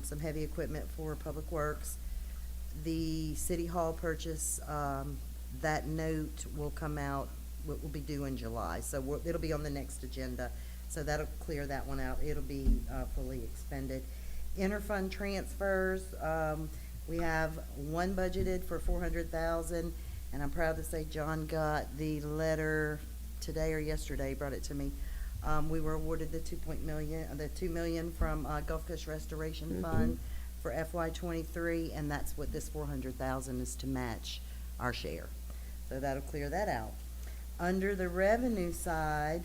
some heavy equipment for Public Works. The City Hall purchase, that note will come out, will be due in July, so it'll be on the next agenda. So that'll clear that one out. It'll be fully expended. Interfund transfers, we have one budgeted for $400,000, and I'm proud to say John got the letter today or yesterday, brought it to me. We were awarded the $2 million from Gulf Coast Restoration Fund for FY23, and that's what this $400,000 is to match our share. So that'll clear that out. Under the revenue side,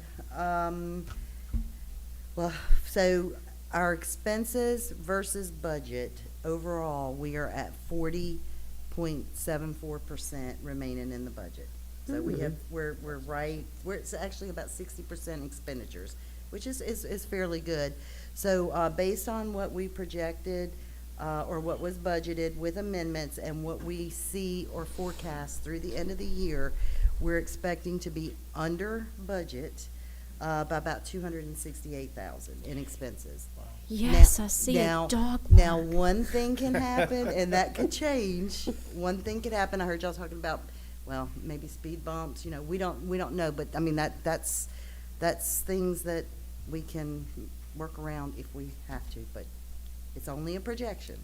so our expenses versus budget, overall, we are at 40.74% remaining in the budget. So we're right, it's actually about 60% expenditures, which is fairly good. So, based on what we projected, or what was budgeted with amendments and what we see or forecast through the end of the year, we're expecting to be under budget by about $268,000 in expenses. Yes, I see now, a dog Now, park. one thing can happen, and that could change. One thing could happen. I heard y'all talking about, well, maybe speed bumps. You know, we don't know, but I mean that's things that we can work around if we have to. But it's only a projection.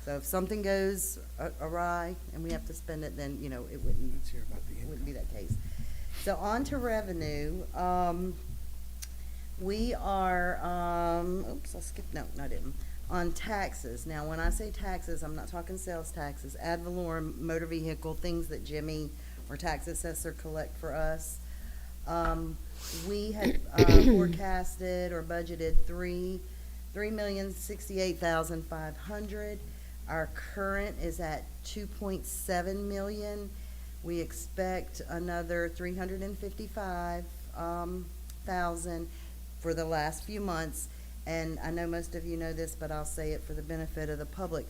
So if something goes awry and we have to spend it, then, you know, it wouldn't be that case. So on to revenue. We are, oops, I skipped, no, I didn't. On taxes. Now, when I say taxes, I'm not talking sales taxes. Ad valorem, motor vehicle, things that Jimmy or tax assessor collect for us. We had forecasted or budgeted $3,068,500. Our current is at $2.7 million. We expect another $355,000 for the last few months. And I know most of you know this, but I'll say it for the benefit of the public.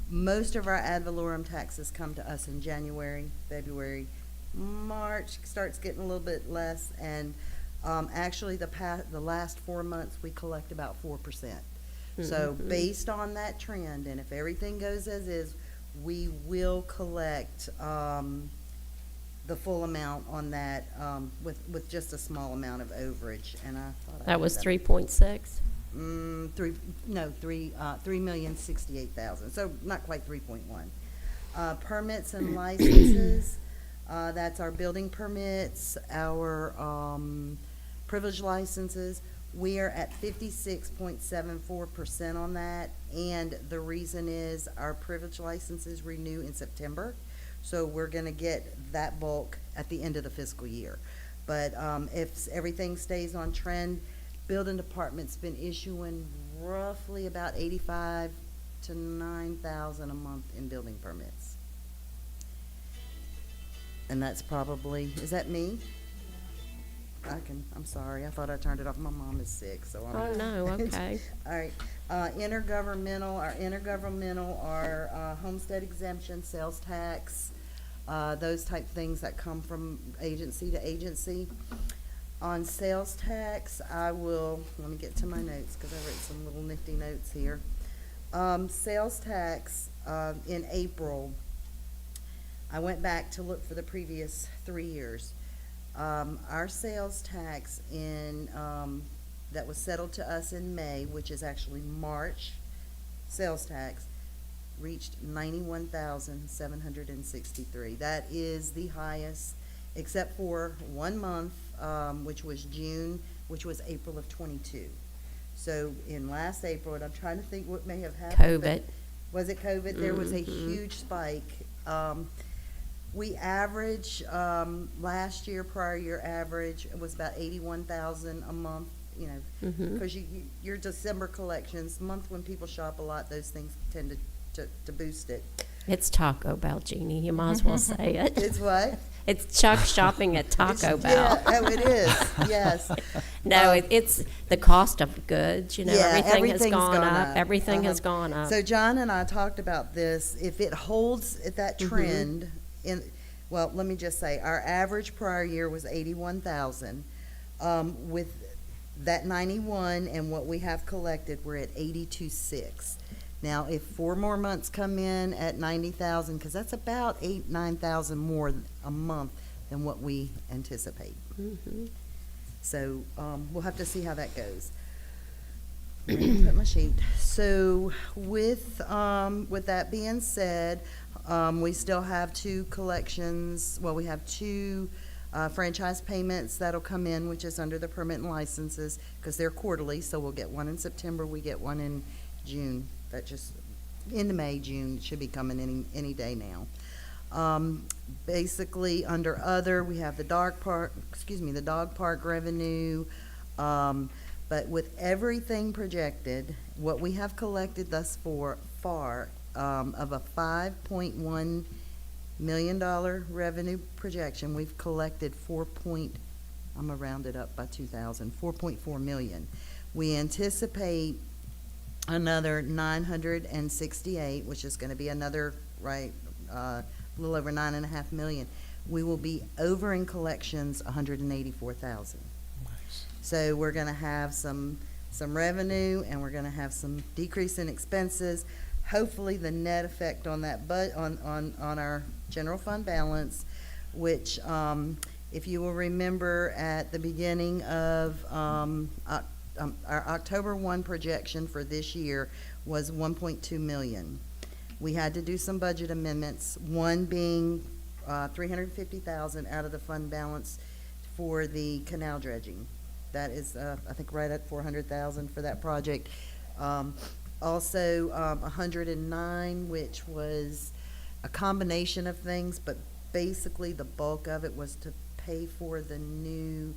Most of our ad valorem taxes come to us in January, February, March starts getting a little bit less, and actually the last 4 months we collect about 4%. So based on that trend, and if everything goes as is, we will collect the full amount on that with just a small amount of overage. And I thought That was 3.6. $3,068,000. So not quite 3.1. Permits and licenses. That's our building permits, our privilege licenses. We are at 56.74% on that, and the reason is our privilege licenses renew in September, so we're going to get that bulk at the end of the fiscal year. But if everything stays on trend, building department's been issuing roughly about 85 to 9,000 a month in building permits. And that's probably, is that me? I'm sorry, I thought I turned it off. My mom is sick, so I'm. Oh, no, okay. All right, intergovernmental, our homestead exemption, sales tax, those type things that come from agency to agency. On sales tax, let me get to my notes, because I wrote some little nifty notes here. Sales tax, in April, I went back to look for the previous 3 years. Our sales tax that was settled to us in May, which is actually March sales tax, reached $91,763. That is the highest, except for 1 month, which was June, which was April of '22. So in last April, and I'm trying to think what may have happened. COVID. Was it COVID? There was a huge spike. We average, last year, prior year average, it was about 81,000 a month, you know, because your December collections, month when people shop a lot, those things tend to boost it. It's Taco Bell, Jeannie. You might as well say it. It's what? It's Chuck shopping at Taco Bell. Yeah, oh, it is, yes. No, it's the cost of goods, you know, Yeah, everything has everything's gone gone up. up. Everything has Uh-huh. gone up. So John and I talked about this, if it holds at that Mhm. trend, well, let me just say, our average prior year was 81,000. With that 91 and what we have collected, we're at 82.6. Now, if 4 more months come in at 90,000, because that's about 9,000 more a month than what we anticipate. Mhm. So, we'll have to see how that goes. Where did I put my sheet? So with that being said, we still have 2 collections, well, we have 2 franchise payments that'll come in, which is under the permit and licenses, because they're quarterly, so we'll get one in September, we get one in June. That just, into May, June, should be coming any day now. Basically, under other, we have the dog park revenue, but with everything projected, what we have collected thus far, of a $5.1 million revenue projection, we've collected I'm gonna round it up by 2,000, 4.4 million. We anticipate another 968, which is gonna be another, a little over 9.5 million. We will be over in collections 184,000. So we're gonna have some revenue, and we're gonna have some decrease in expenses. Hopefully, the net effect on that, on our general fund balance, which, if you will remember, at the beginning of our October 1 projection for this year was 1.2 million. We had to do some budget amendments, one being 350,000 out of the fund balance for the canal dredging. That is, I think, right at 400,000 for that project. Also, 109, which was a combination of things, but basically the bulk of it was to pay for the new,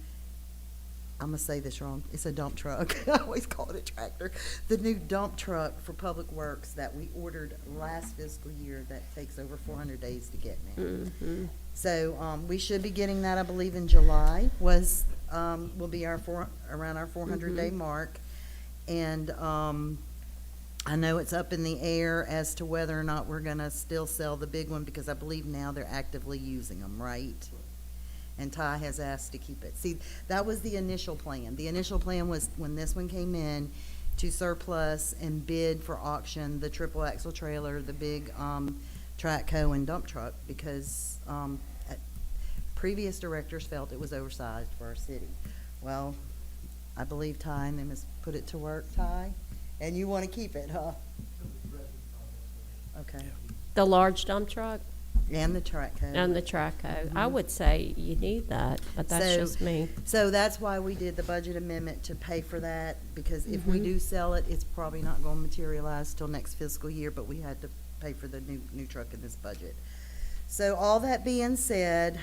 I'm gonna say this wrong, it's a dump truck. I always call it a tractor. The new dump truck for Public Works that we ordered last fiscal year that takes over 400 days to get now. Mhm. So, we should be getting that, I believe, in July, will be around our 400-day mark. And, I know it's up in the air as to whether or not we're gonna still sell the big one, because I believe now they're actively using them, right? And Ty has asked to keep it. See, that was the initial plan. The initial plan was, when this one came in, to surplus and bid for auction the triple axle trailer, the big Trackco and dump truck, because previous directors felt it was oversized for our city. Well, I believe Ty and them has put it to work, Ty, and you want to keep it, huh? Okay. The large dump truck And the Trackco. and the Traco. I would say you need that, but that's So- just me. So that's why we did the budget amendment, to pay for that, because if we Mhm. do sell it, it's probably not gonna materialize till next fiscal year, but we had to pay for the new truck in this budget. So all that being said,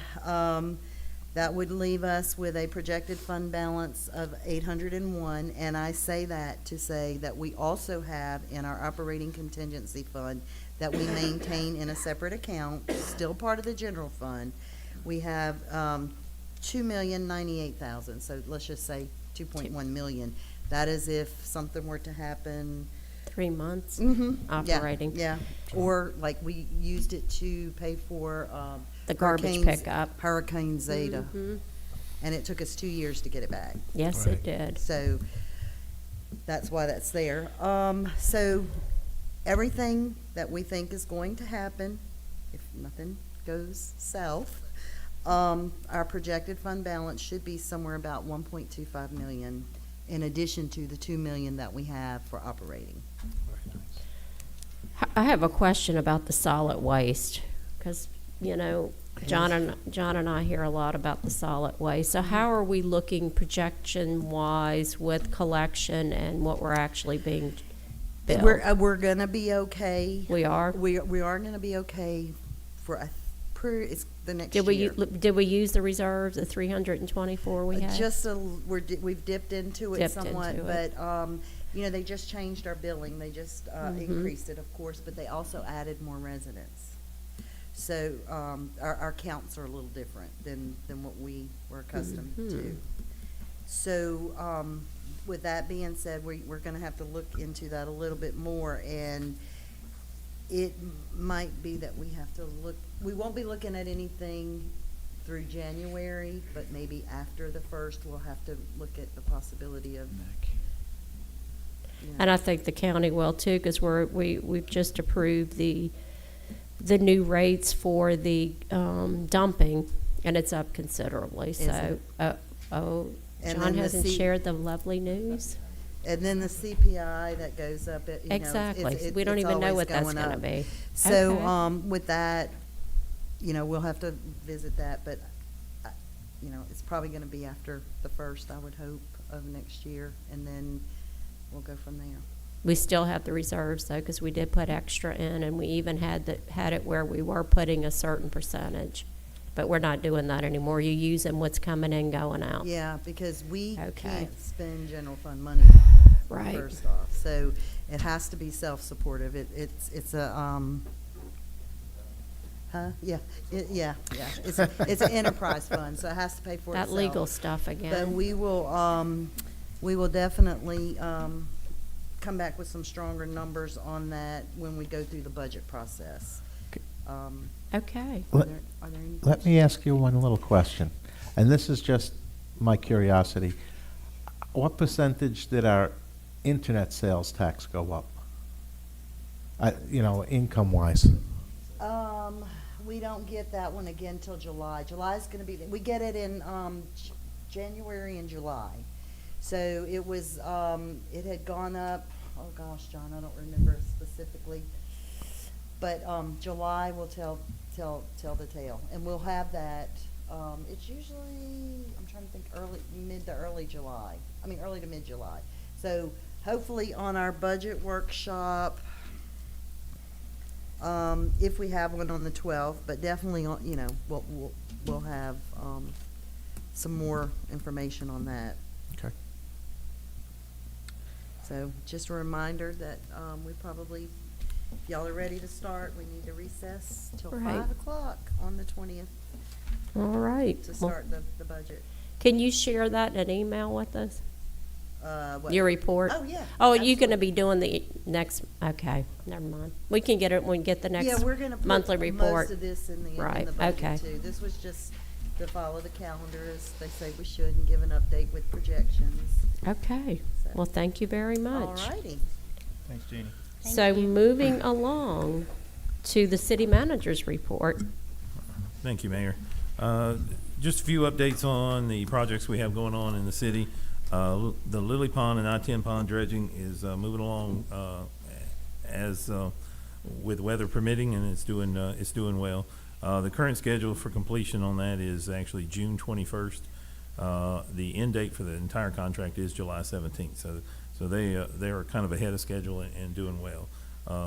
that would leave us with a projected fund balance of 801, and I say that to say that we also have in our operating contingency fund that we maintain in a separate account, still part of the general fund. We have, 2,098,000, so let's just say 2.1 million. That is if something were to happen. 3 months Yeah, operating. Yeah, or like we used it to pay for, The garbage hurricanes- pickup. Hurricane Zeta, Mhm. and it took us 2 years to get it back. Yes, it did. So that's why that's there. So everything that we think is going to happen, if nothing goes south, our projected fund balance should be somewhere about 1.25 million, in addition to the 2 million that we have for operating. I have a question about the solid waste, because, you know, John and I hear a lot about the solid waste. So how are we looking projection-wise with collection and what we're actually being billed? We're gonna be okay. We are? We are gonna be okay for it's the next Did year. did we use the reserves, the 324 we had? We've dipped into it Dipped somewhat, into it. but, you know, they just changed our billing. They just increased it, of course, but they also added more residents. So our counts are a little different than what we were accustomed to. So with that being said, we're going to have to look into that a little bit more, and it might be that we have to look. We won't be looking at anything through January, but maybe after the 1st, we'll have to look at the possibility of. And I think the county will too, because we've just approved the new rates for the dumping, and it's up considerably. Is So, it? John then the hasn't C- shared the lovely news. And then the CPI that goes up, you know, Exactly. We don't even know always what that's going gonna up. be. So, Okay. with that, you know, we'll have to visit that, but, you know, it's probably gonna be after the 1st, I would hope, of next year, and then we'll go from there. We still have the reserves though, because we did put extra in, and we even had it where we were putting a certain percentage. But we're not doing that anymore. You using what's coming in, going out. Yeah, because we Okay. can't spend general fund money. Right. First off, so it has to be self-supportive. It's a, yeah, yeah. It's an enterprise fund, so it has to pay for That itself. legal stuff again. But we will definitely, come back with some stronger numbers on that when we go through the budget process. Okay. Are there any Let me ask you one little question, and this is just my curiosity. What percentage did our internet sales tax go up? You know, income-wise? We don't get that one again till July. July's gonna be, we get it in, January and July. So it was, it had gone up, oh gosh, John, I don't remember specifically. But, July will tell the tale, and we'll have that, it's usually, I'm trying to think, early to mid-July. So hopefully on our budget workshop, if we have one on the 12th, but definitely on, you know, we'll have, some more information on that. Okay. So just a reminder that, we probably, if y'all are ready to start, we need to recess till Right. 5 o'clock on the 20th All right. to Well, start the budget. can you share that in an email with us? What? Your report? Oh, yeah. Oh, you're gonna be doing the next, okay, never mind. We can get it when we get the next Yeah, we're gonna put monthly report. most of this in the Right, budget okay. too. This was just to follow the calendar as they say we should and give an update with projections. Okay. So- Well, thank you very much. All righty. Thanks, Jeannie. So moving along to the city manager's report. Thank you, Mayor. Just a few updates on the projects we have going on in the city. The Lily Pond and I-10 Pond dredging is moving along as with weather permitting, and it's doing well. The current schedule for completion on that is actually June 21st. The end date for the entire contract is July 17th. So they are kind of ahead of schedule and doing well.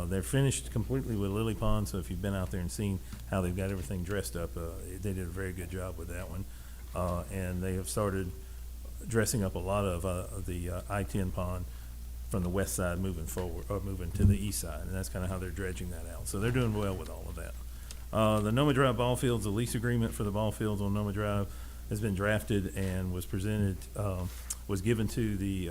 They're finished completely with Lily Pond, so if you've been out there and seen how they've got everything dressed up, they did a very good job with that one. And they have started dressing up a lot of the I-10 pond from the west side moving forward, or moving to the east side, and that's kind of how they're dredging that out. So they're doing well with all of that. The Noma Drive ball fields, the lease agreement for the ball fields on Noma Drive has been drafted and was presented, was given to the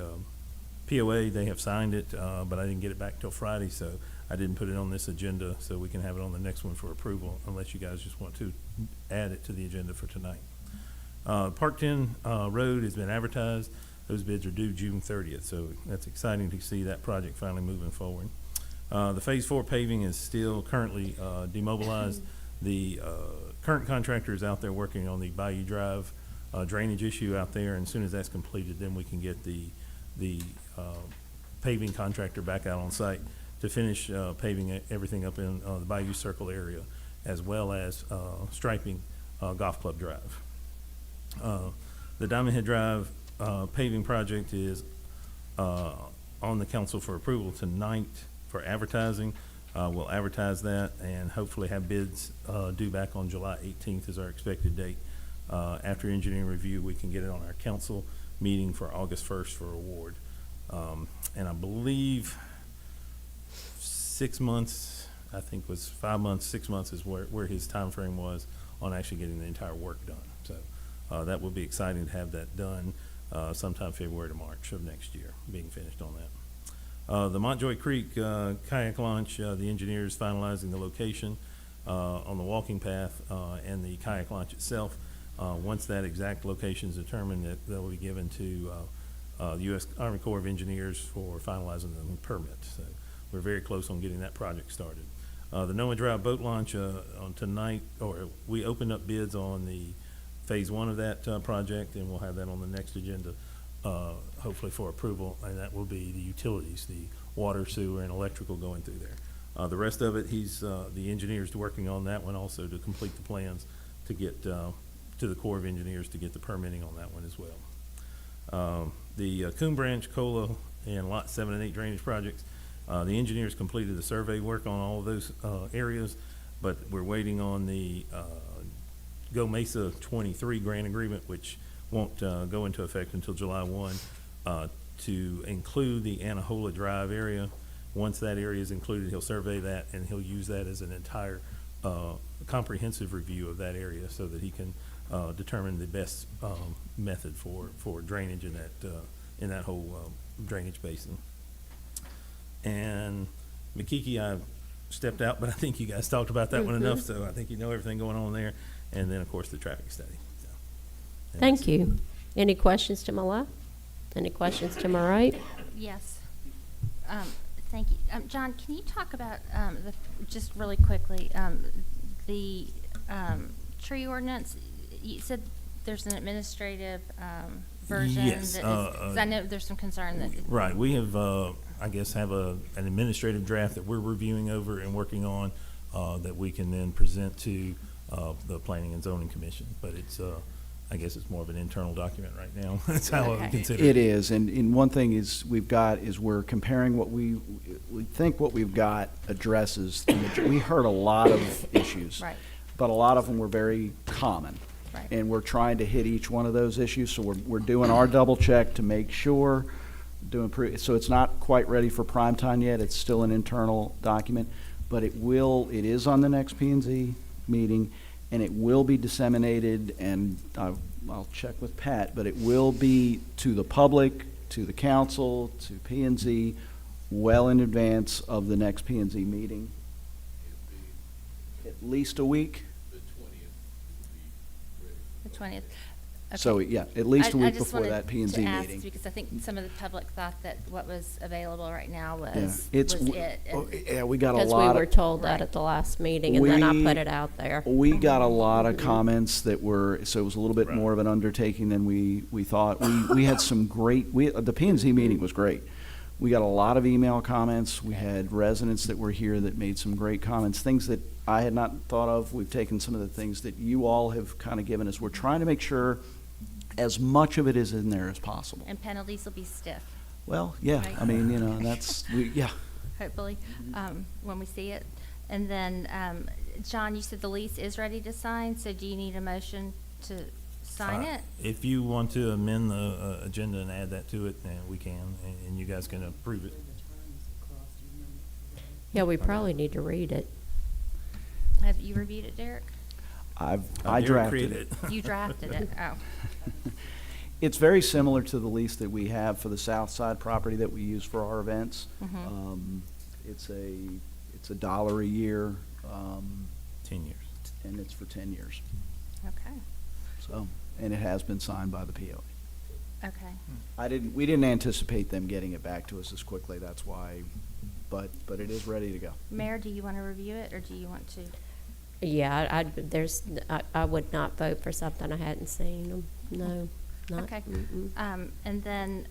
POA. They have signed it, but I didn't get it back till Friday, so I didn't put it on this agenda, so we can have it on the next one for approval, unless you guys just want to add it to the agenda for tonight. Park 10 Road has been advertised. Those bids are due June 30th, so that's exciting to see that project finally moving forward. The Phase 4 paving is still currently demobilized. The current contractor is out there working on the Bayou Drive drainage issue out there, and as soon as that's completed, then we can get the paving contractor back out on site to finish paving everything up in the Bayou Circle area, as well as striping Golf Club Drive. The Diamond Head Drive paving project is on the council for approval tonight for advertising. We'll advertise that and hopefully have bids due back on July 18th is our expected date. After engineering review, we can get it on our council meeting for August 1st for award. And I believe 6 months, I think was 5 months, 6 months is where his time frame was on actually getting the entire work done. So that will be exciting to have that done sometime February to March of next year, being finished on that. The Montjoy Creek kayak launch, the engineers finalizing the location on the walking path and the kayak launch itself. Once that exact location is determined, that will be given to the U.S. Army Corps of Engineers for finalizing the permit. So we're very close on getting that project started. The Noah Drive boat launch on tonight, or we opened up bids on the phase 1 of that project, and we'll have that on the next agenda, hopefully for approval, and that will be the utilities, the water, sewer, and electrical going through there. The rest of it, the engineer's working on that one also to complete the plans to get to the Corps of Engineers to get the permitting on that one as well. The Coon Branch, Cola, and Lot 7 and 8 drainage projects, the engineers completed the survey work on all of those areas, but we're waiting on the Go Mesa 23 grant agreement, which won't go into effect until July 1, to include the Anahola Drive area. Once that area is included, he'll survey that, and he'll use that as an entire comprehensive review of that area so that he can determine the best method for drainage in that whole drainage basin. And McKeekee, I stepped out, but I think you guys talked about that one enough, so I think you know everything going on there. And then, of course, the traffic study. So, Thank you. Any questions to my left? Any questions to my right? Yes. Thank you. John, can you talk about, just really quickly, the tree ordinance? You said there's an administrative version. Yes, that is, 'cause I know there's some concern that. Right. We have, I guess, have an administrative draft that we're reviewing over and working on that we can then present to the Planning and Zoning Commission. But it's, I guess it's more of an internal document right now. That's how I would consider it. It is, and one thing is we're comparing what we think what we've got addresses. We heard a lot of issues, Right. but a lot of them were very common. Right. And we're trying to hit each one of those issues, so we're doing our double check to make sure, so it's not quite ready for prime time yet. It's still an internal document, but it is on the next P&Z meeting, and it will be disseminated, and I'll check with Pat, but it will be to the public, to the council, to P&Z, well in advance of the next P&Z meeting. At least a week. The 20th. Okay. So, yeah, at least a I week just before wanted that P&Z to ask, meeting. because I think some of the public thought that what was available right now Yeah, was it's, it. yeah, we got a Because lot we were of, told that at the last meeting, and then I put it out there. we got a lot of comments that were, so it was a little bit more of an undertaking than we thought. We had some great, the P&Z meeting was great. We got a lot of email comments. We had residents that were here that made some great comments, things that I had not thought of. We've taken some of the things that you all have kind of given us. We're trying to make sure as much of it is in there as possible. And penalties will be stiff, Well, yeah, Right. I mean, yeah. hopefully, when we see it. And then, John, you said the lease is ready to sign, so do you need a motion to sign it? If you want to amend the agenda and add that to it, then we can, and you guys can approve it. Yeah, we probably need to read it. Have you reviewed it, Derek? I Derek drafted created it. You drafted it, oh. It's very similar to the lease that we have for the South Side property that we use for our events. Mhm. It's a $1 a year, 10 years. and it's for 10 years. Okay, So, and it has been signed by the POA. okay. We didn't anticipate them getting it back to us as quickly, that's why, but it is ready to go. Mayor, do you want to review it, or do you want to? Yeah, I would not vote for something I hadn't seen. No, not. Okay. Mm-mm. And then,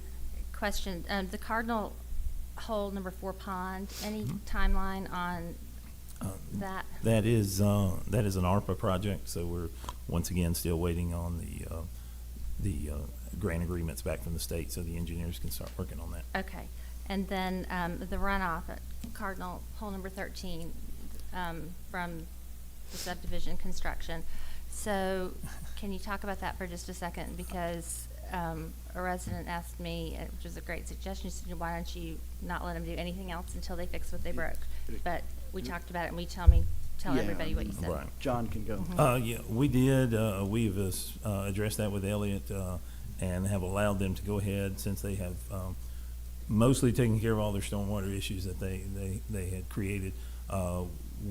question, the Cardinal Hole number 4 pond, any timeline on that? That is an ARPA project, so we're once again still waiting on the grant agreements back from the state, so the engineers can start working on that. Okay. And then the runoff at Cardinal Hole number 13 from the subdivision construction. So can you talk about that for just a second? Because a resident asked me, which was a great suggestion, she said, why don't you not let them do anything else until they fix what they broke? But we talked about it, and tell Yeah, everybody what you said. Right. John can go. Yeah, we did. We've addressed that with Elliott and have allowed them to go ahead since they have mostly taken care of all their stormwater issues that they had created.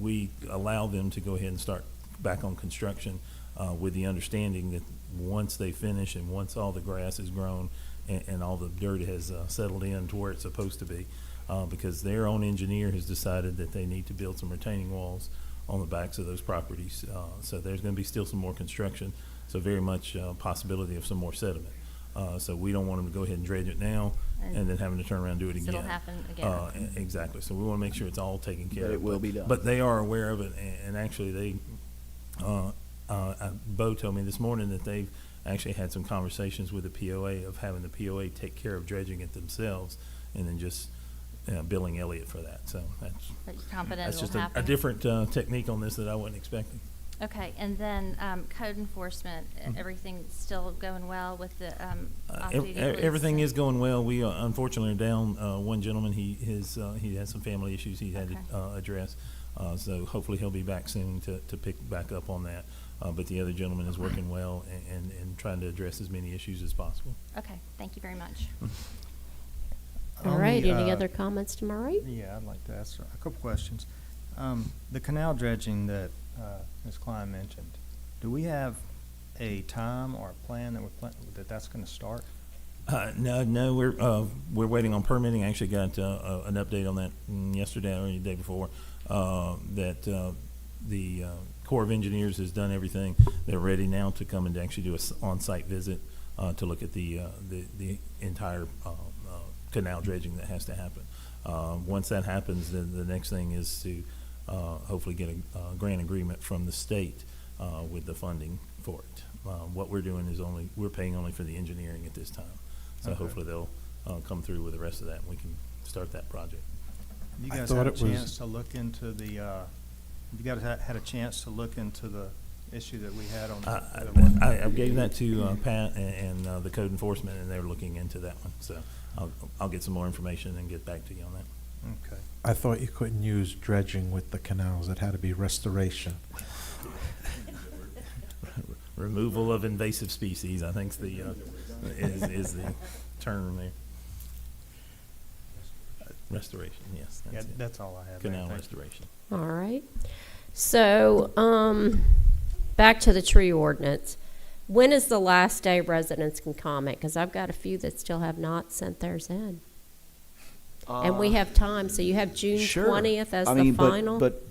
We allow them to go ahead and start back on construction with the understanding that once they finish and once all the grass is grown and all the dirt has settled in to where it's supposed to be, because their own engineer has decided that they need to build some retaining walls on the backs of those properties. So there's going to be still some more construction, so very much possibility of some more sediment. So we don't want them to go ahead and dredge it now and then having to turn around and do it again. It'll happen again. Exactly. So we want to make sure it's all taken care But of. it will be done. But they are aware of it, and actually they, Bo told me this morning that they've actually had some conversations with the POA of having the POA take care of dredging it themselves and then just billing Elliott for that. So But you're confident that's it'll just a happen? different technique on this that I wasn't expecting. Okay, and then code enforcement, everything's still going well with the off-duty police? Everything is going well. We unfortunately are down one gentleman. He has some family issues he had to address. So hopefully he'll be back soon to pick back up on that. But the other gentleman is working well and trying to address as many issues as possible. Okay, thank you very much. All On right, the, any other comments to Murray? Yeah, I'd like to ask a couple questions. The canal dredging that Ms. Klein mentioned, do we have a time or a plan that that's going to start? No, we're waiting on permitting. I actually got an update on that yesterday or the day before, that the Corps of Engineers has done everything. They're ready now to come and actually do a on-site visit to look at the entire canal dredging that has to happen. Once that happens, then the next thing is to hopefully get a grant agreement from the state with the funding for it. What we're doing is we're paying only for the engineering at this time. So Okay. hopefully they'll come through with the rest of that and we can start that project. You I guys thought had a it was- chance to look into the, you guys had a chance to look into the issue that we had on the. I gave that to Pat and the code enforcement, and they're looking into that one. So I'll get some more information and get back to you on that. Okay. I thought you couldn't use dredging with the canals. It had to be restoration. Removal of invasive species, I think, is the term there. Restoration, yes. Yeah, it. that's all I have. man. Canal Thank you. restoration. All right. So, back to the tree ordinance. When is the last day residents can comment? Because I've got a few that still have not sent theirs in. And we have time, so you have June Sure. 20th as I the mean, final? But,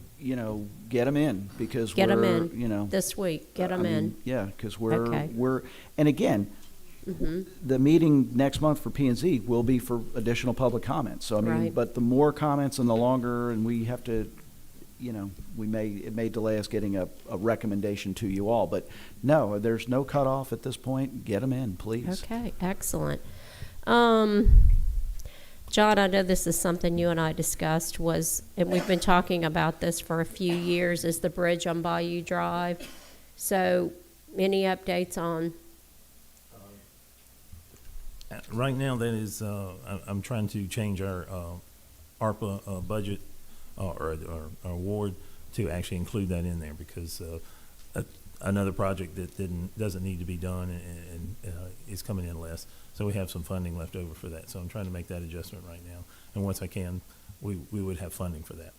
get them in because Get 'em we're, in this week, get them I mean, in. Yeah, because Okay. and again, Mhm. the meeting next month for P and Z will be for additional public comments. So I mean, Right. but the more comments and the longer, and we have to, it may delay us getting a recommendation to you all. But no, there's no cutoff at this point. Get them in, please. Okay, excellent. John, I know this is something you and I discussed and we've been talking about this for a few years, is the bridge on Bayou Drive. So, any updates on? Right now, that is, I'm trying to change our ARPA budget or award to actually include that in there because another project that doesn't need to be done and is coming in less. So we have some funding left over for that. So I'm trying to make that adjustment right now. And once I can, we would have funding for that.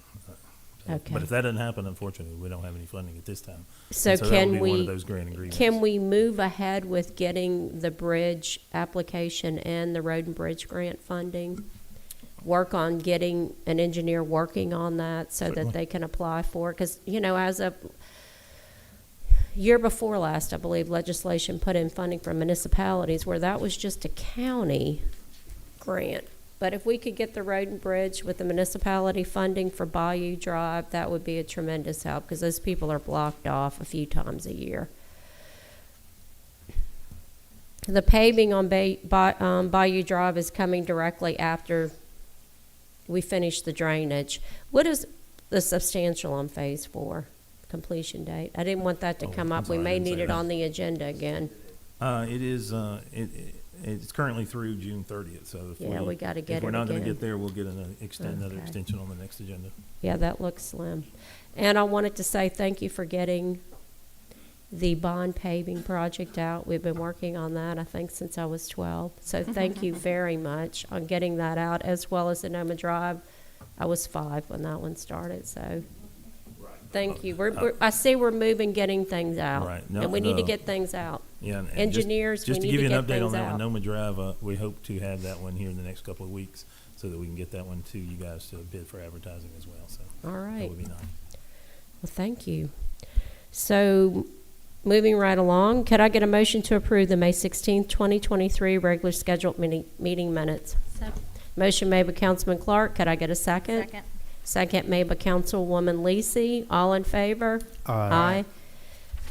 Okay. But if that doesn't happen, unfortunately, we don't have any funding at this time. So And that can would be one of we, those grant agreements. can we move ahead with getting the bridge application and the road and bridge grant funding? Work on getting an engineer working on that so Certainly. that they can apply for it? Because, as of year before last, I believe legislation put in funding for municipalities where that was just a county grant. But if we could get the road and bridge with the municipality funding for Bayou Drive, that would be a tremendous help because those people are blocked off a few times a year. The paving on Bayou Drive is coming directly after we finish the drainage. What is the substantial on Phase 4 completion date? I didn't want that to come I'm up. We sorry, I may didn't need say it that. on the agenda again. It is, it's currently through June 30th, so if Yeah, we gotta get if we're it not gonna again. get there, we'll get another Okay. extension on the next agenda. Yeah, that looks slim. And I wanted to say thank you for getting the bond paving project out. We've been working on that, I think, since I was 12. So thank you very much on getting that out, as well as the Noma Drive. I was 5 when that one started, so thank you. I see we're moving, getting things out. Right. No, And we need to no. get things out. Yeah, and Engineers, we just to need give to you an get update on things that one, out. Noma Drive, we hope to have that one here in the next couple of weeks so that we can get that one to you guys to bid for advertising as well, so. All That right. would be nice. Well, thank you. So, moving right along, could I get a motion to approve the May 16th, 2023 regular scheduled meeting minutes? So, Motion made by Councilman Clark. Could I get a second? second. Second made by Councilwoman Lisi. All in favor? Aye.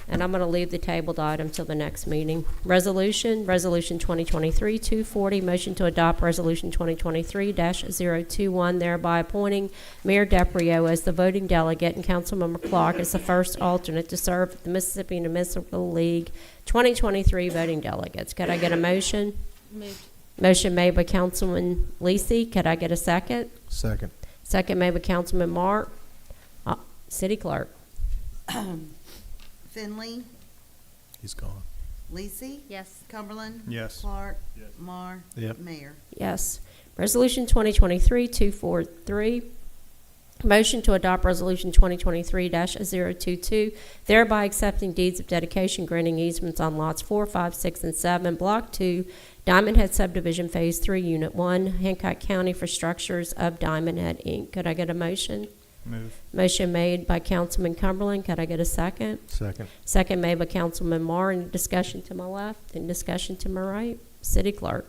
And I'm going to leave the tabled item till the next meeting. Resolution 2023-240, motion to adopt Resolution 2023-021, thereby appointing Mayor DePrio as the voting delegate and Councilmember Clark as the first alternate to serve at the Mississippi Municipal League 2023 voting delegates. Could I get a motion? Moved. Motion made by Councilman Lisi. Could I get a second? Second. Second made by Councilman Mark. City Clerk. Finley, He's gone. Lisi, Yes. Cumberland. Yes. Clark. Yes. Mar. Yep. Mayor. Yes. Resolution 2023-243, motion to adopt Resolution 2023-022, thereby accepting deeds of dedication granting easements on lots 4, 5, 6, and 7, Block 2, Diamond Head Subdivision Phase 3, Unit 1, Hancock County for structures of Diamond Head, Inc. Could I get a motion? Move. Motion made by Councilman Cumberland. Could I get a second? Second. Second made by Councilman Marr. Any discussion to my left? Any discussion to my right? City Clerk.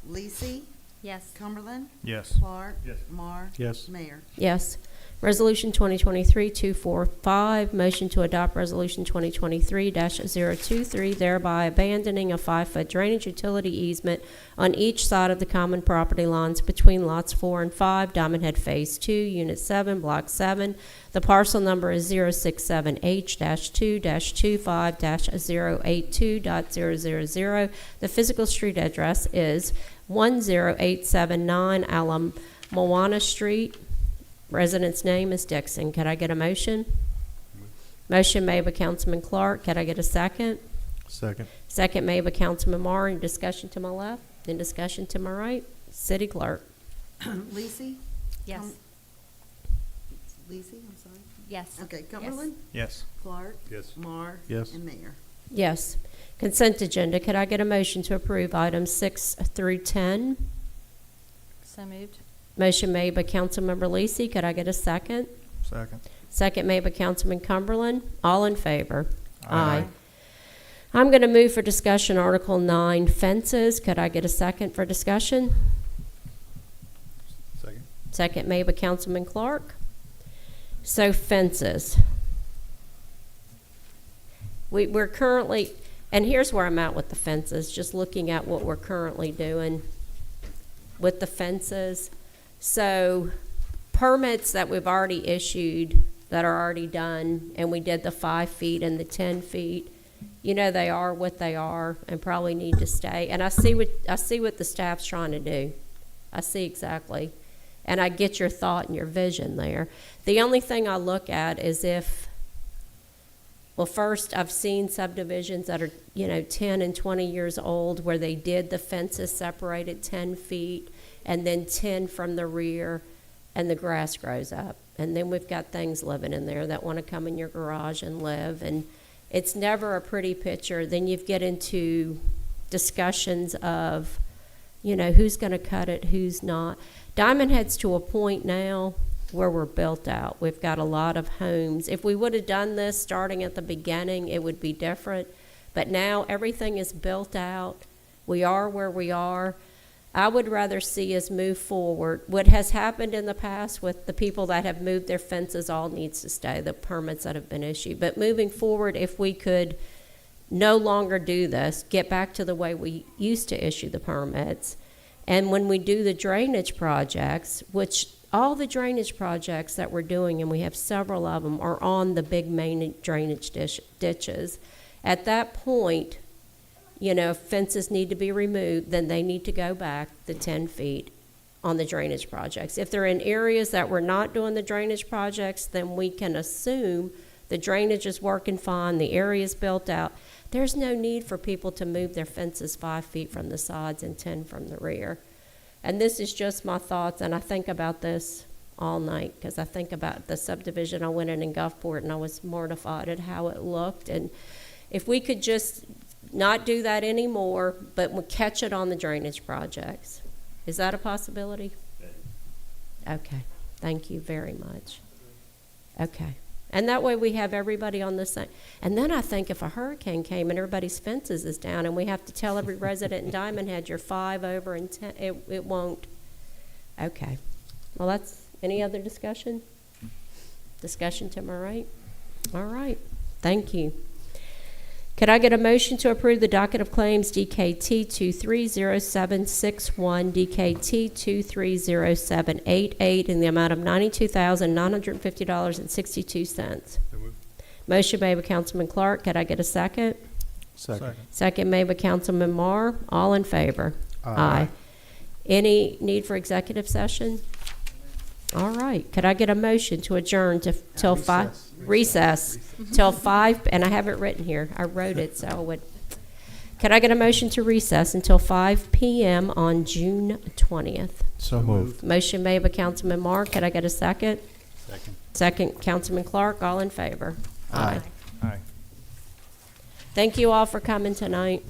Lisi, Yes. Cumberland. Yes. Clark. Yes. Mar. Yes. Mayor. Yes. Resolution 2023-245, motion to adopt Resolution 2023-023, thereby abandoning a 5-foot drainage utility easement on each side of the common property lines between lots 4 and 5, Diamond Head Phase 2, Unit 7, Block 7. The parcel number is 067H-2-25-082.000. The physical street address is 10879 Alamoana Street. Resident's name is Dixon. Could I get a motion? Motion made by Councilman Clark. Could I get a second? Second. Second made by Councilman Marr. Any discussion to my left? Any discussion to my right? City Clerk. Lisi. Yes. Lisi, I'm sorry. Yes. Okay, Cumberland. Yes. Clark. Yes. Mar. Yes. And Mayor. Yes. Consent agenda. Could I get a motion to approve items 6 through 10? So moved. Motion made by Councilmember Lisi. Could I get a second? Second. Second made by Councilman Cumberland. All in favor? Aye. I'm going to move for discussion Article 9, fences. Could I get a second for discussion? Second. Second made by Councilman Clark. So fences. We're currently, and here's where I'm at with the fences, just looking at what we're currently doing with the fences. So permits that we've already issued that are already done, and we did the 5 feet and the 10 feet, you know, they are what they are and probably need to stay. And I see what the staff's trying to do. I see exactly. And I get your thought and your vision there. The only thing I look at is if, well, first, I've seen subdivisions that are, 10 and 20 years old where they did the fences separated 10 feet and then 10 from the rear, and the grass grows up. And then we've got things living in there that want to come in your garage and live, and it's never a pretty picture. Then you get into discussions of, who's going to cut it, who's not. Diamond Head's to a point now where we're built out. We've got a lot of homes. If we would have done this starting at the beginning, it would be different. But now everything is built out. We are where we are. I would rather see us move forward. What has happened in the past with the people that have moved their fences all needs to stay, the permits that have been issued. But moving forward, if we could no longer do this, get back to the way we used to issue the permits, and when we do the drainage projects, which all the drainage projects that we're doing, and we have several of them, are on the big main drainage ditches. At that point, you know, if fences need to be removed, then they need to go back the 10 feet on the drainage projects. If they're in areas that we're not doing the drainage projects, then we can assume the drainage is working fine, the area's built out. There's no need for people to move their fences 5 feet from the sides and 10 from the rear. And this is just my thoughts, and I think about this all night, because I think about the subdivision I went in Gulfport, and I was mortified at how it looked. And if we could just not do that anymore, but we catch it on the drainage projects. Is that a possibility? Okay, thank you very much. Okay, and that way we have everybody on the same. And then I think if a hurricane came and everybody's fences is down and we have to tell every resident in Diamond Head you're 5 over and 10, it won't. Okay, well, that's, any other discussion? Discussion to my right? All right, thank you. Could I get a motion to approve the docket of claims DKT 230761, DKT 230788 in the amount of $92,950.62? Motion made by Councilman Clark. Could I get a second? Second. Second made by Councilman Marr. All in favor? Aye. Any need for executive session? All right. Could I get a motion to adjourn to till recess till 5, and I have it written here. I wrote it, so I would. Could I get a motion to recess until 5 p.m. on June 20th? So moved. Motion made by Councilman Marr. Could I get a second? Second. Second, Councilman Clark. All in favor? Aye. Aye. Thank you all for coming tonight.